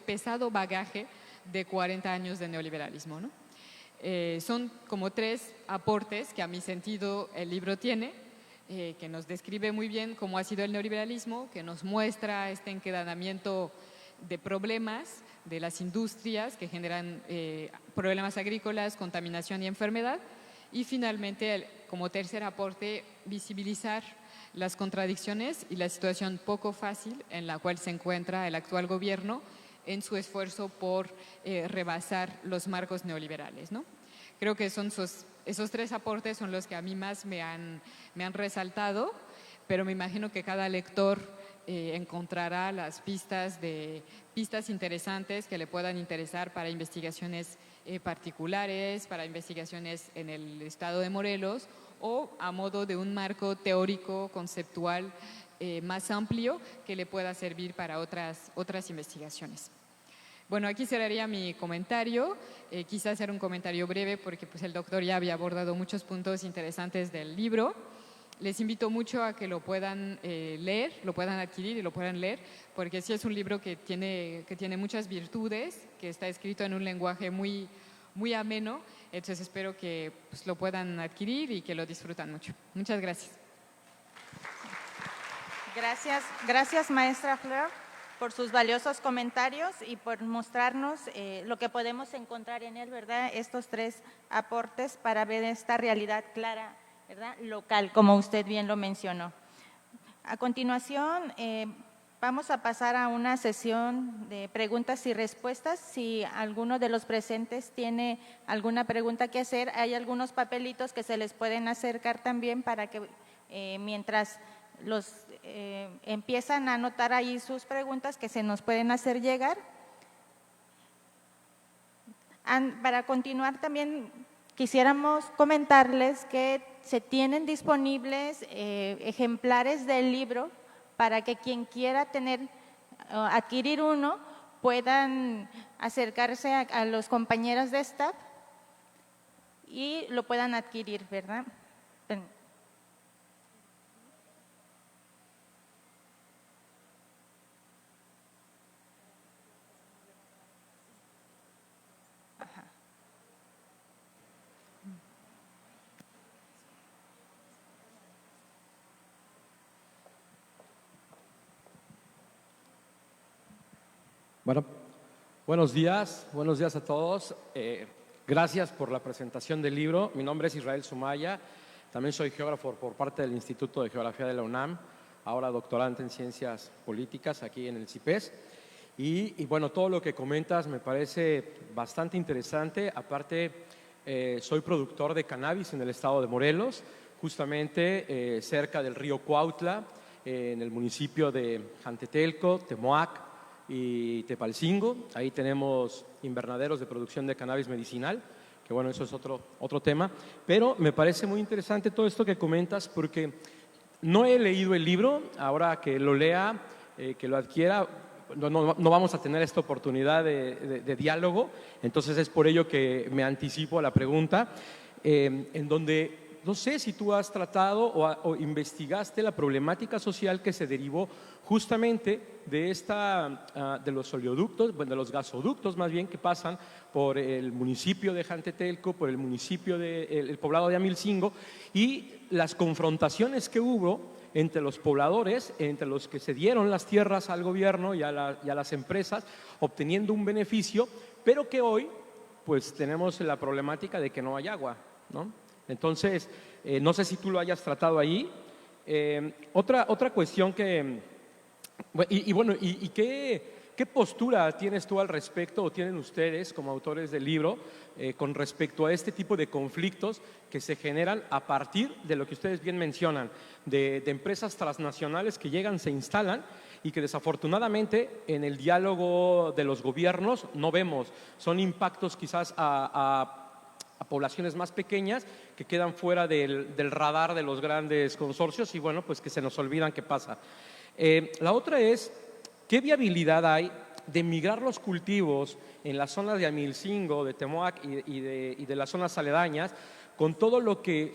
pesado bagaje de 40 años de neoliberalismo, ¿no? Son como 3 aportes que a mi sentido el libro tiene, que nos describe muy bien cómo ha sido el neoliberalismo, que nos muestra este encadenamiento de problemas de las industrias que generan problemas agrícolas, contaminación y enfermedad, y finalmente, como tercer aporte, visibilizar las contradicciones y la situación poco fácil en la cual se encuentra el actual gobierno en su esfuerzo por rebasar los marcos neoliberales, ¿no? Creo que son esos tres aportes son los que a mí más me han resaltado, pero me imagino que cada lector encontrará las pistas interesantes que le puedan interesar para investigaciones particulares, para investigaciones en el estado de Morelos o a modo de un marco teórico, conceptual más amplio que le pueda servir para otras investigaciones. Bueno, aquí cerraría mi comentario. Quise hacer un comentario breve porque pues, el doctor ya había abordado muchos puntos interesantes del libro. Les invito mucho a que lo puedan leer, lo puedan adquirir y lo puedan leer, porque sí es un libro que tiene muchas virtudes, que está escrito en un lenguaje muy, muy ameno. Entonces espero que pues, lo puedan adquirir y que lo disfrutan mucho. Muchas gracias. Gracias maestra Fleur, por sus valiosos comentarios y por mostrarnos lo que podemos encontrar en él, ¿verdad? Estos tres aportes para ver esta realidad clara, ¿verdad? Local, como usted bien lo mencionó. A continuación, vamos a pasar a una sesión de preguntas y respuestas. Si alguno de los presentes tiene alguna pregunta que hacer, hay algunos papelitos que se les pueden acercar también para que mientras los empiezan a anotar ahí sus preguntas que se nos pueden hacer llegar. Para continuar también quisiéramos comentarles que se tienen disponibles ejemplares del libro para que quien quiera adquirir uno puedan acercarse a los compañeros de staff y lo puedan adquirir, ¿verdad? Bueno, buenos días a todos. Gracias por la presentación del libro. Mi nombre es Israel Sumaya, también soy geógrafo por parte del Instituto de Geografía de la UNAM, ahora doctorante en Ciencias Políticas aquí en el CIPES. Y bueno, todo lo que comentas me parece bastante interesante. Aparte, soy productor de cannabis en el estado de Morelos, justamente cerca del río Cuautla, en el municipio de Jantetelco, Temoac y Tepalcingo. Ahí tenemos invernaderos de producción de cannabis medicinal, que bueno, eso es otro tema. Pero me parece muy interesante todo esto que comentas porque no he leído el libro. Ahora que lo lea, que lo adquiera, no vamos a tener esta oportunidad de diálogo. Entonces es por ello que me anticipo a la pregunta, en donde no sé si tú has tratado o investigaste la problemática social que se derivó justamente de los oleoductos, bueno, de los gasoductos más bien, que pasan por el municipio de Jantetelco, por el municipio del poblado de Amilcingo, y las confrontaciones que hubo entre los pobladores, entre los que se dieron las tierras al gobierno y a las empresas, obteniendo un beneficio, pero que hoy pues tenemos la problemática de que no hay agua, ¿no? Entonces, no sé si tú lo hayas tratado ahí. Otra cuestión que… ¿Y qué postura tienes tú al respecto o tienen ustedes como autores del libro con respecto a este tipo de conflictos que se generan a partir de lo que ustedes bien mencionan, de empresas transnacionales que llegan, se instalan y que desafortunadamente en el diálogo de los gobiernos no vemos? Son impactos quizás a poblaciones más pequeñas que quedan fuera del radar de los grandes consorcios y bueno, pues que se nos olvidan qué pasa. La otra es, ¿qué viabilidad hay de migrar los cultivos en las zonas de Amilcingo, de Temoac y de las zonas aledañas, con todo lo que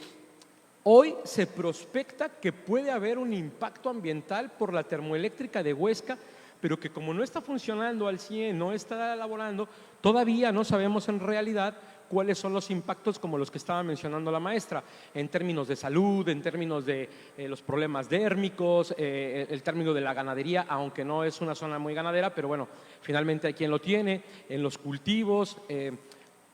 hoy se prospecta que puede haber un impacto ambiental por la termoeléctrica de Huesca, pero que como no está funcionando al 100, no está elaborando, todavía no sabemos en realidad cuáles son los impactos como los que estaba mencionando la maestra, en términos de salud, en términos de los problemas dérmicos, el término de la ganadería, aunque no es una zona muy ganadera, pero bueno, finalmente hay quien lo tiene, en los cultivos.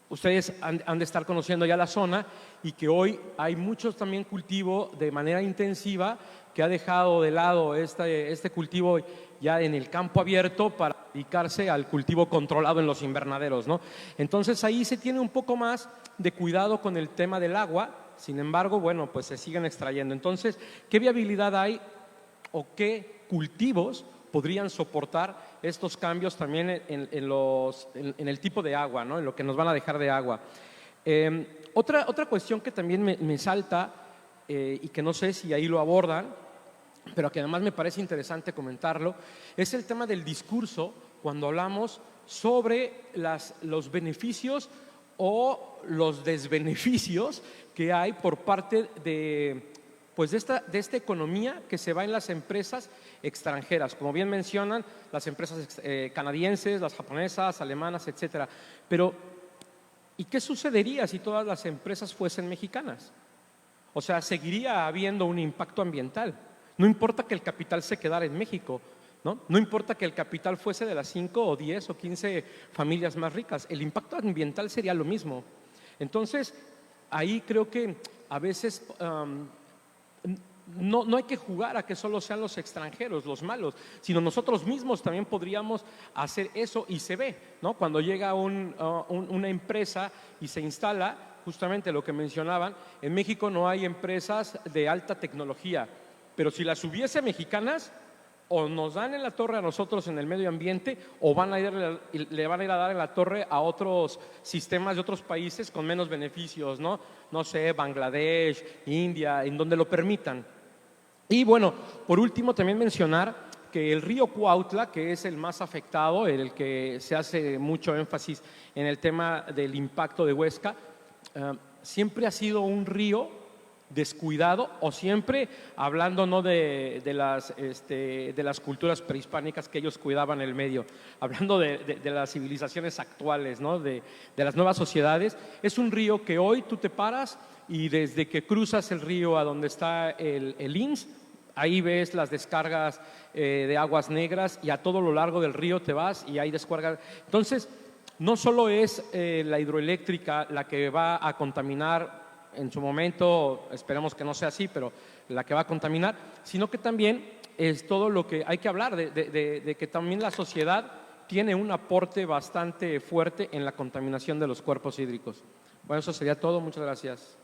Ustedes han de estar conociendo ya la zona y que hoy hay muchos también cultivo de manera intensiva que ha dejado de lado este cultivo ya en el campo abierto para dedicarse al cultivo controlado en los invernaderos, ¿no? Entonces ahí se tiene un poco más de cuidado con el tema del agua, sin embargo, bueno, pues se siguen extrayendo. Entonces, ¿qué viabilidad hay o qué cultivos podrían soportar estos cambios también en el tipo de agua, ¿no? En lo que nos van a dejar de agua? Otra cuestión que también me salta y que no sé si ahí lo abordan, pero que además me parece interesante comentarlo, es el tema del discurso cuando hablamos sobre los beneficios o los desbeneficios que hay por parte de esta economía que se va en las empresas extranjeras. Como bien mencionan, las empresas canadienses, las japonesas, alemanas, etcétera. Pero, ¿y qué sucedería si todas las empresas fuesen mexicanas? O sea, seguiría habiendo un impacto ambiental. No importa que el capital se quedara en México, ¿no? No importa que el capital fuese de las 5 o 10 o 15 familias más ricas, el impacto ambiental sería lo mismo. Entonces, ahí creo que a veces no hay que jugar a que solo sean los extranjeros los malos, sino nosotros mismos también podríamos hacer eso, y se ve, ¿no? Cuando llega una empresa y se instala, justamente lo que mencionaban, en México no hay empresas de alta tecnología, pero si las hubiese mexicanas, o nos dan en la torre a nosotros en el medio ambiente, o le van a ir a dar en la torre a otros sistemas de otros países con menos beneficios, ¿no? No sé, Bangladesh, India, en donde lo permitan. Y bueno, por último también mencionar que el río Cuautla, que es el más afectado, en el que se hace mucho énfasis en el tema del impacto de Huesca, siempre ha sido un río descuidado, o siempre hablando no de las culturas prehispánicas que ellos cuidaban el medio, hablando de las civilizaciones actuales, ¿no? de las nuevas sociedades. Es un río que hoy tú te paras y desde que cruzas el río a donde está el IMSS, ahí ves las descargas de aguas negras, y a todo lo largo del río te vas y hay descargas. Entonces, no solo es la hidroeléctrica la que va a contaminar en su momento, esperemos que no sea así, pero la que va a contaminar, sino que también es todo lo que hay que hablar de que también la sociedad tiene un aporte bastante fuerte en la contaminación de los cuerpos hídricos. Bueno, eso sería todo. Muchas gracias.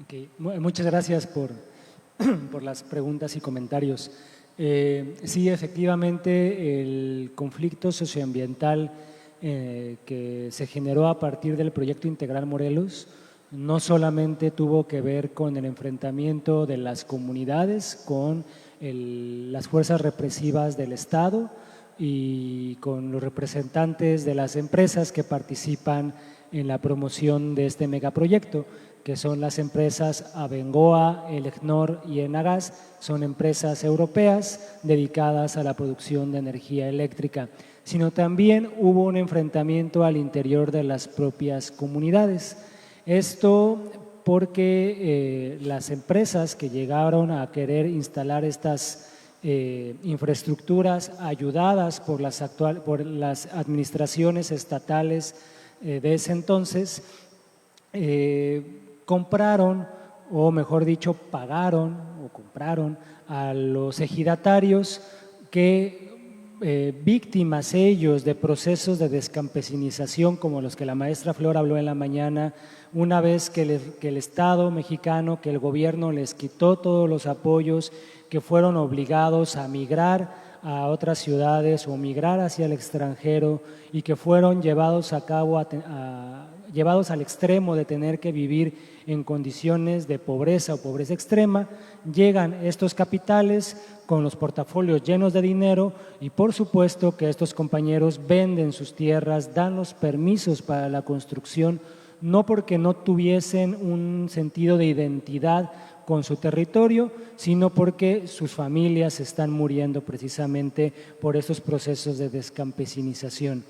Okay. Muchas gracias por las preguntas y comentarios. Sí, efectivamente, el conflicto socioambiental que se generó a partir del proyecto Integral Morelos no solamente tuvo que ver con el enfrentamiento de las comunidades con las fuerzas represivas del Estado y con los representantes de las empresas que participan en la promoción de este megaproyecto, que son las empresas Abengoa, Elecnor y Enagas. Son empresas europeas dedicadas a la producción de energía eléctrica, sino también hubo un enfrentamiento al interior de las propias comunidades. Esto porque las empresas que llegaron a querer instalar estas infraestructuras ayudadas por las administraciones estatales de ese entonces, compraron, o mejor dicho, pagaron o compraron a los ejidatarios que, víctimas ellos de procesos de descampesinización como los que la maestra Flor habló en la mañana, una vez que el Estado mexicano, que el gobierno les quitó todos los apoyos, que fueron obligados a migrar a otras ciudades o migrar hacia el extranjero, y que fueron llevados a cabo llevados al extremo de tener que vivir en condiciones de pobreza o pobreza extrema. Llegan estos capitales con los portafolios llenos de dinero, y por supuesto que estos compañeros venden sus tierras, dan los permisos para la construcción, no porque no tuviesen un sentido de identidad con su territorio, sino porque sus familias están muriendo precisamente por esos procesos de descampesinización,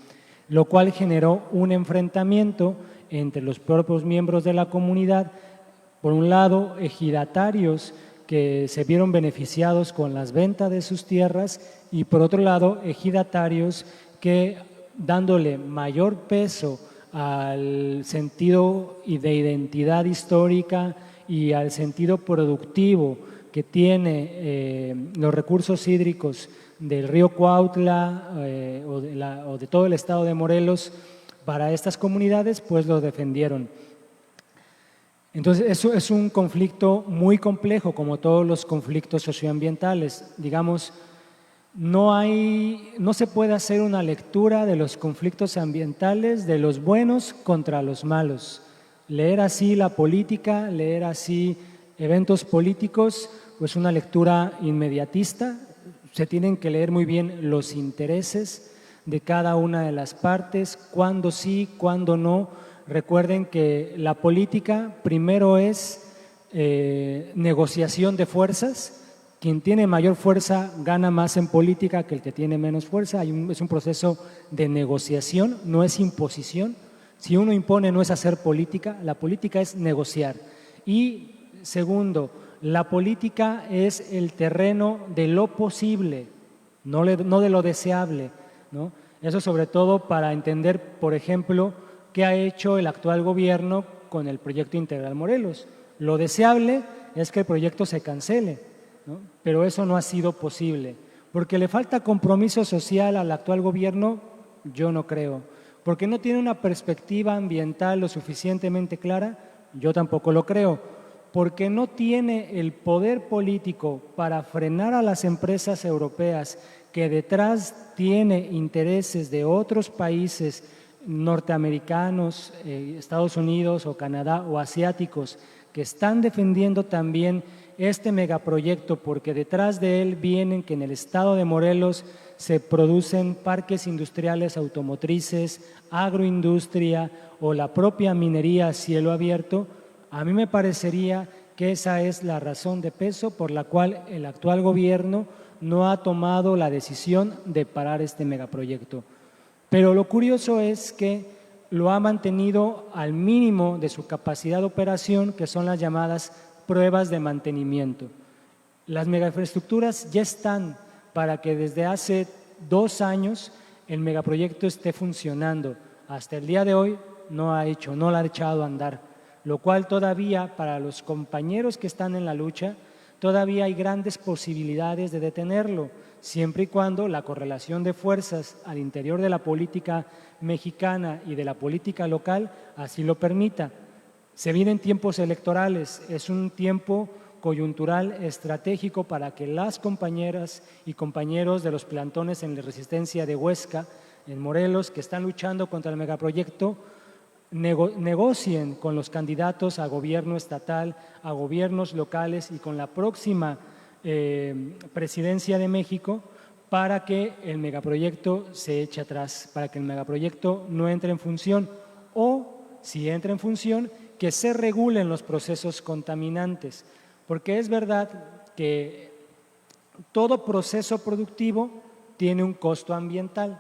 lo cual generó un enfrentamiento entre los propios miembros de la comunidad. Por un lado, ejidatarios que se vieron beneficiados con las ventas de sus tierras, y por otro lado, ejidatarios que, dándole mayor peso al sentido de identidad histórica y al sentido productivo que tiene los recursos hídricos del río Cuautla o de todo el estado de Morelos para estas comunidades, pues lo defendieron. Entonces, eso es un conflicto muy complejo, como todos los conflictos socioambientales. Digamos, no se puede hacer una lectura de los conflictos ambientales de los buenos contra los malos. Leer así la política, leer así eventos políticos, pues una lectura inmediatista. Se tienen que leer muy bien los intereses de cada una de las partes, cuándo sí, cuándo no. Recuerden que la política primero es negociación de fuerzas. Quien tiene mayor fuerza gana más en política que el que tiene menos fuerza. Es un proceso de negociación, no es imposición. Si uno impone no es hacer política, la política es negociar. Y segundo, la política es el terreno de lo posible, no de lo deseable, ¿no? Eso sobre todo para entender, por ejemplo, qué ha hecho el actual gobierno con el proyecto Integral Morelos. Lo deseable es que el proyecto se cancele, ¿no? Pero eso no ha sido posible. Porque le falta compromiso social al actual gobierno, yo no creo. Porque no tiene una perspectiva ambiental lo suficientemente clara, yo tampoco lo creo. Porque no tiene el poder político para frenar a las empresas europeas que detrás tiene intereses de otros países norteamericanos, Estados Unidos o Canadá o asiáticos que están defendiendo también este megaproyecto, porque detrás de él vienen que en el estado de Morelos se producen parques industriales automotrices, agroindustria o la propia minería a cielo abierto. A mí me parecería que esa es la razón de peso por la cual el actual gobierno no ha tomado la decisión de parar este megaproyecto. Pero lo curioso es que lo ha mantenido al mínimo de su capacidad de operación, que son las llamadas pruebas de mantenimiento. Las megainfraestructuras ya están para que desde hace 2 años el megaproyecto esté funcionando. Hasta el día de hoy no la ha echado a andar, lo cual todavía para los compañeros que están en la lucha, todavía hay grandes posibilidades de detenerlo, siempre y cuando la correlación de fuerzas al interior de la política mexicana y de la política local así lo permita. Se vienen tiempos electorales, es un tiempo coyuntural estratégico para que las compañeras y compañeros de los plantones en la resistencia de Huesca, en Morelos, que están luchando contra el megaproyecto, negocien con los candidatos a gobierno estatal, a gobiernos locales y con la próxima presidencia de México para que el megaproyecto se eche atrás, para que el megaproyecto no entre en función o, si entra en función, que se regulen los procesos contaminantes. Porque es verdad que todo proceso productivo tiene un costo ambiental,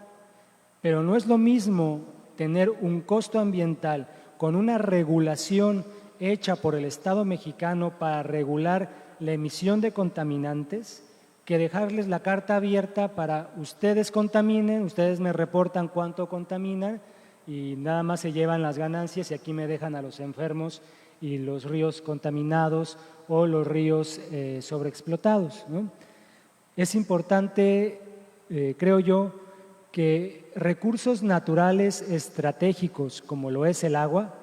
pero no es lo mismo tener un costo ambiental con una regulación hecha por el Estado mexicano para regular la emisión de contaminantes que dejarles la carta abierta para ustedes contaminen, ustedes me reportan cuánto contaminan y nada más se llevan las ganancias y aquí me dejan a los enfermos y los ríos contaminados o los ríos sobreexplotados, ¿no? Es importante, creo yo, que recursos naturales estratégicos como lo es el agua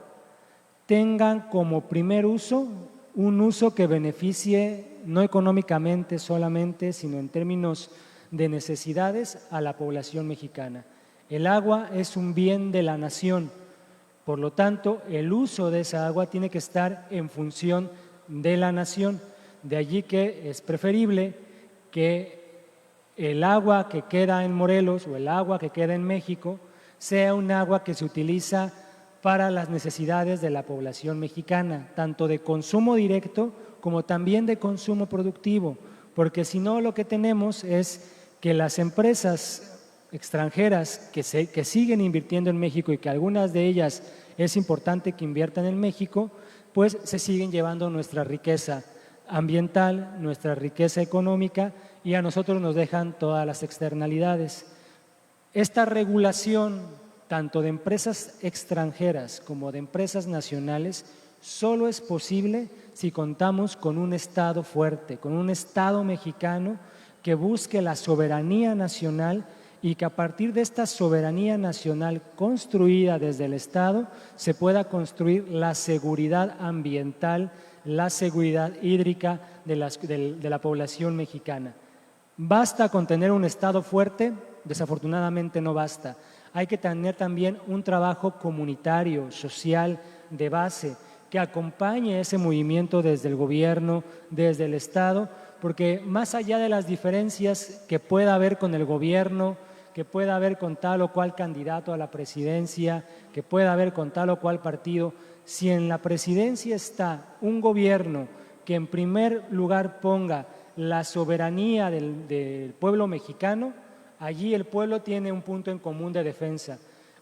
tengan como primer uso un uso que beneficie no económicamente solamente, sino en términos de necesidades a la población mexicana. El agua es un bien de la nación, por lo tanto, el uso de esa agua tiene que estar en función de la nación. De allí que es preferible que el agua que queda en Morelos o el agua que queda en México sea un agua que se utiliza para las necesidades de la población mexicana, tanto de consumo directo como también de consumo productivo, porque si no lo que tenemos es que las empresas extranjeras que siguen invirtiendo en México y que algunas de ellas es importante que inviertan en México, pues se siguen llevando nuestra riqueza ambiental, nuestra riqueza económica y a nosotros nos dejan todas las externalidades. Esta regulación tanto de empresas extranjeras como de empresas nacionales, solo es posible si contamos con un Estado fuerte, con un Estado mexicano que busque la soberanía nacional y que a partir de esta soberanía nacional construida desde el Estado se pueda construir la seguridad ambiental, la seguridad hídrica de la población mexicana. ¿Basta con tener un Estado fuerte? Desafortunadamente no basta. Hay que tener también un trabajo comunitario, social, de base, que acompañe ese movimiento desde el gobierno, desde el Estado, porque más allá de las diferencias que pueda haber con el gobierno, que pueda haber con tal o cual candidato a la presidencia, que pueda haber con tal o cual partido, si en la presidencia está un gobierno que en primer lugar ponga la soberanía del pueblo mexicano, allí el pueblo tiene un punto en común de defensa.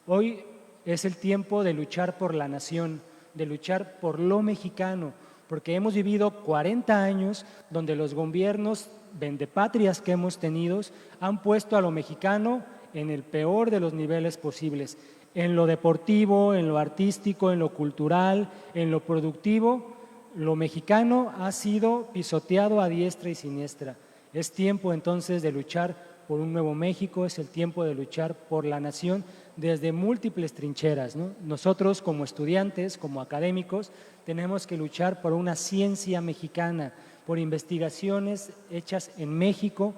Hoy es el tiempo de luchar por la nación, de luchar por lo mexicano, porque hemos vivido 40 años donde los gobiernos vendepatrias que hemos tenido han puesto a lo mexicano en el peor de los niveles posibles, en lo deportivo, en lo artístico, en lo cultural, en lo productivo. Lo mexicano ha sido pisoteado a diestra y siniestra. Es tiempo entonces de luchar por un nuevo México, es el tiempo de luchar por la nación desde múltiples trincheras, ¿no? Nosotros como estudiantes, como académicos, tenemos que luchar por una ciencia mexicana, por investigaciones hechas en México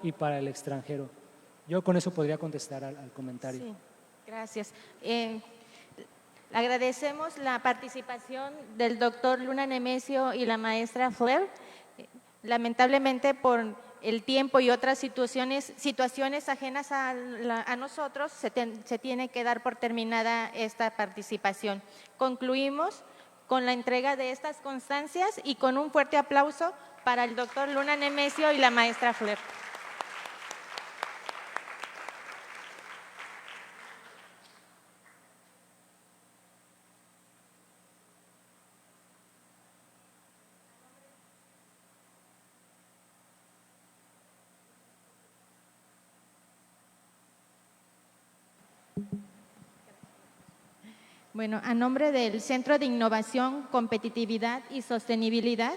y para el extranjero. Yo con eso podría contestar al comentario. Sí, gracias. Agradecemos la participación del doctor Luna Nemesio y la maestra Flair. Lamentablemente por el tiempo y otras situaciones ajenas a nosotros, se tiene que dar por terminada esta participación. Concluimos con la entrega de estas constancias y con un fuerte aplauso para el doctor Luna Nemesio y la maestra Flair. Bueno, a nombre del Centro de Innovación, Competitividad y Sostenibilidad,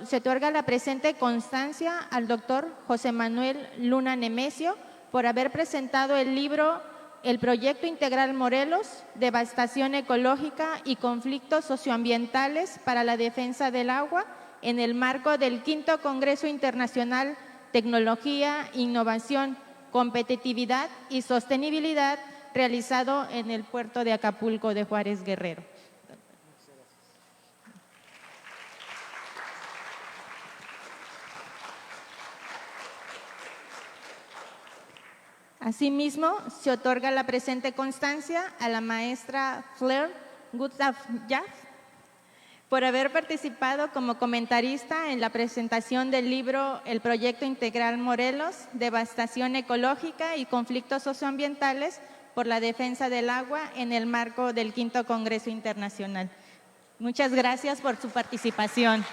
se otorga la presente constancia al doctor José Manuel Luna Nemesio por haber presentado el libro El Proyecto Integral Morelos, Devastación Ecológica y Conflictos Socioambientales para la Defensa del Agua en el marco del V Congreso Internacional Tecnología, Innovación, Competitividad y Sostenibilidad realizado en el puerto de Acapulco de Juárez, Guerrero. Asimismo, se otorga la presente constancia a la maestra Flair Gustaf-Jaff por haber participado como comentarista en la presentación del libro El Proyecto Integral Morelos, Devastación Ecológica y Conflictos Socioambientales por la Defensa del Agua en el marco del V Congreso Internacional. Muchas gracias por su participación.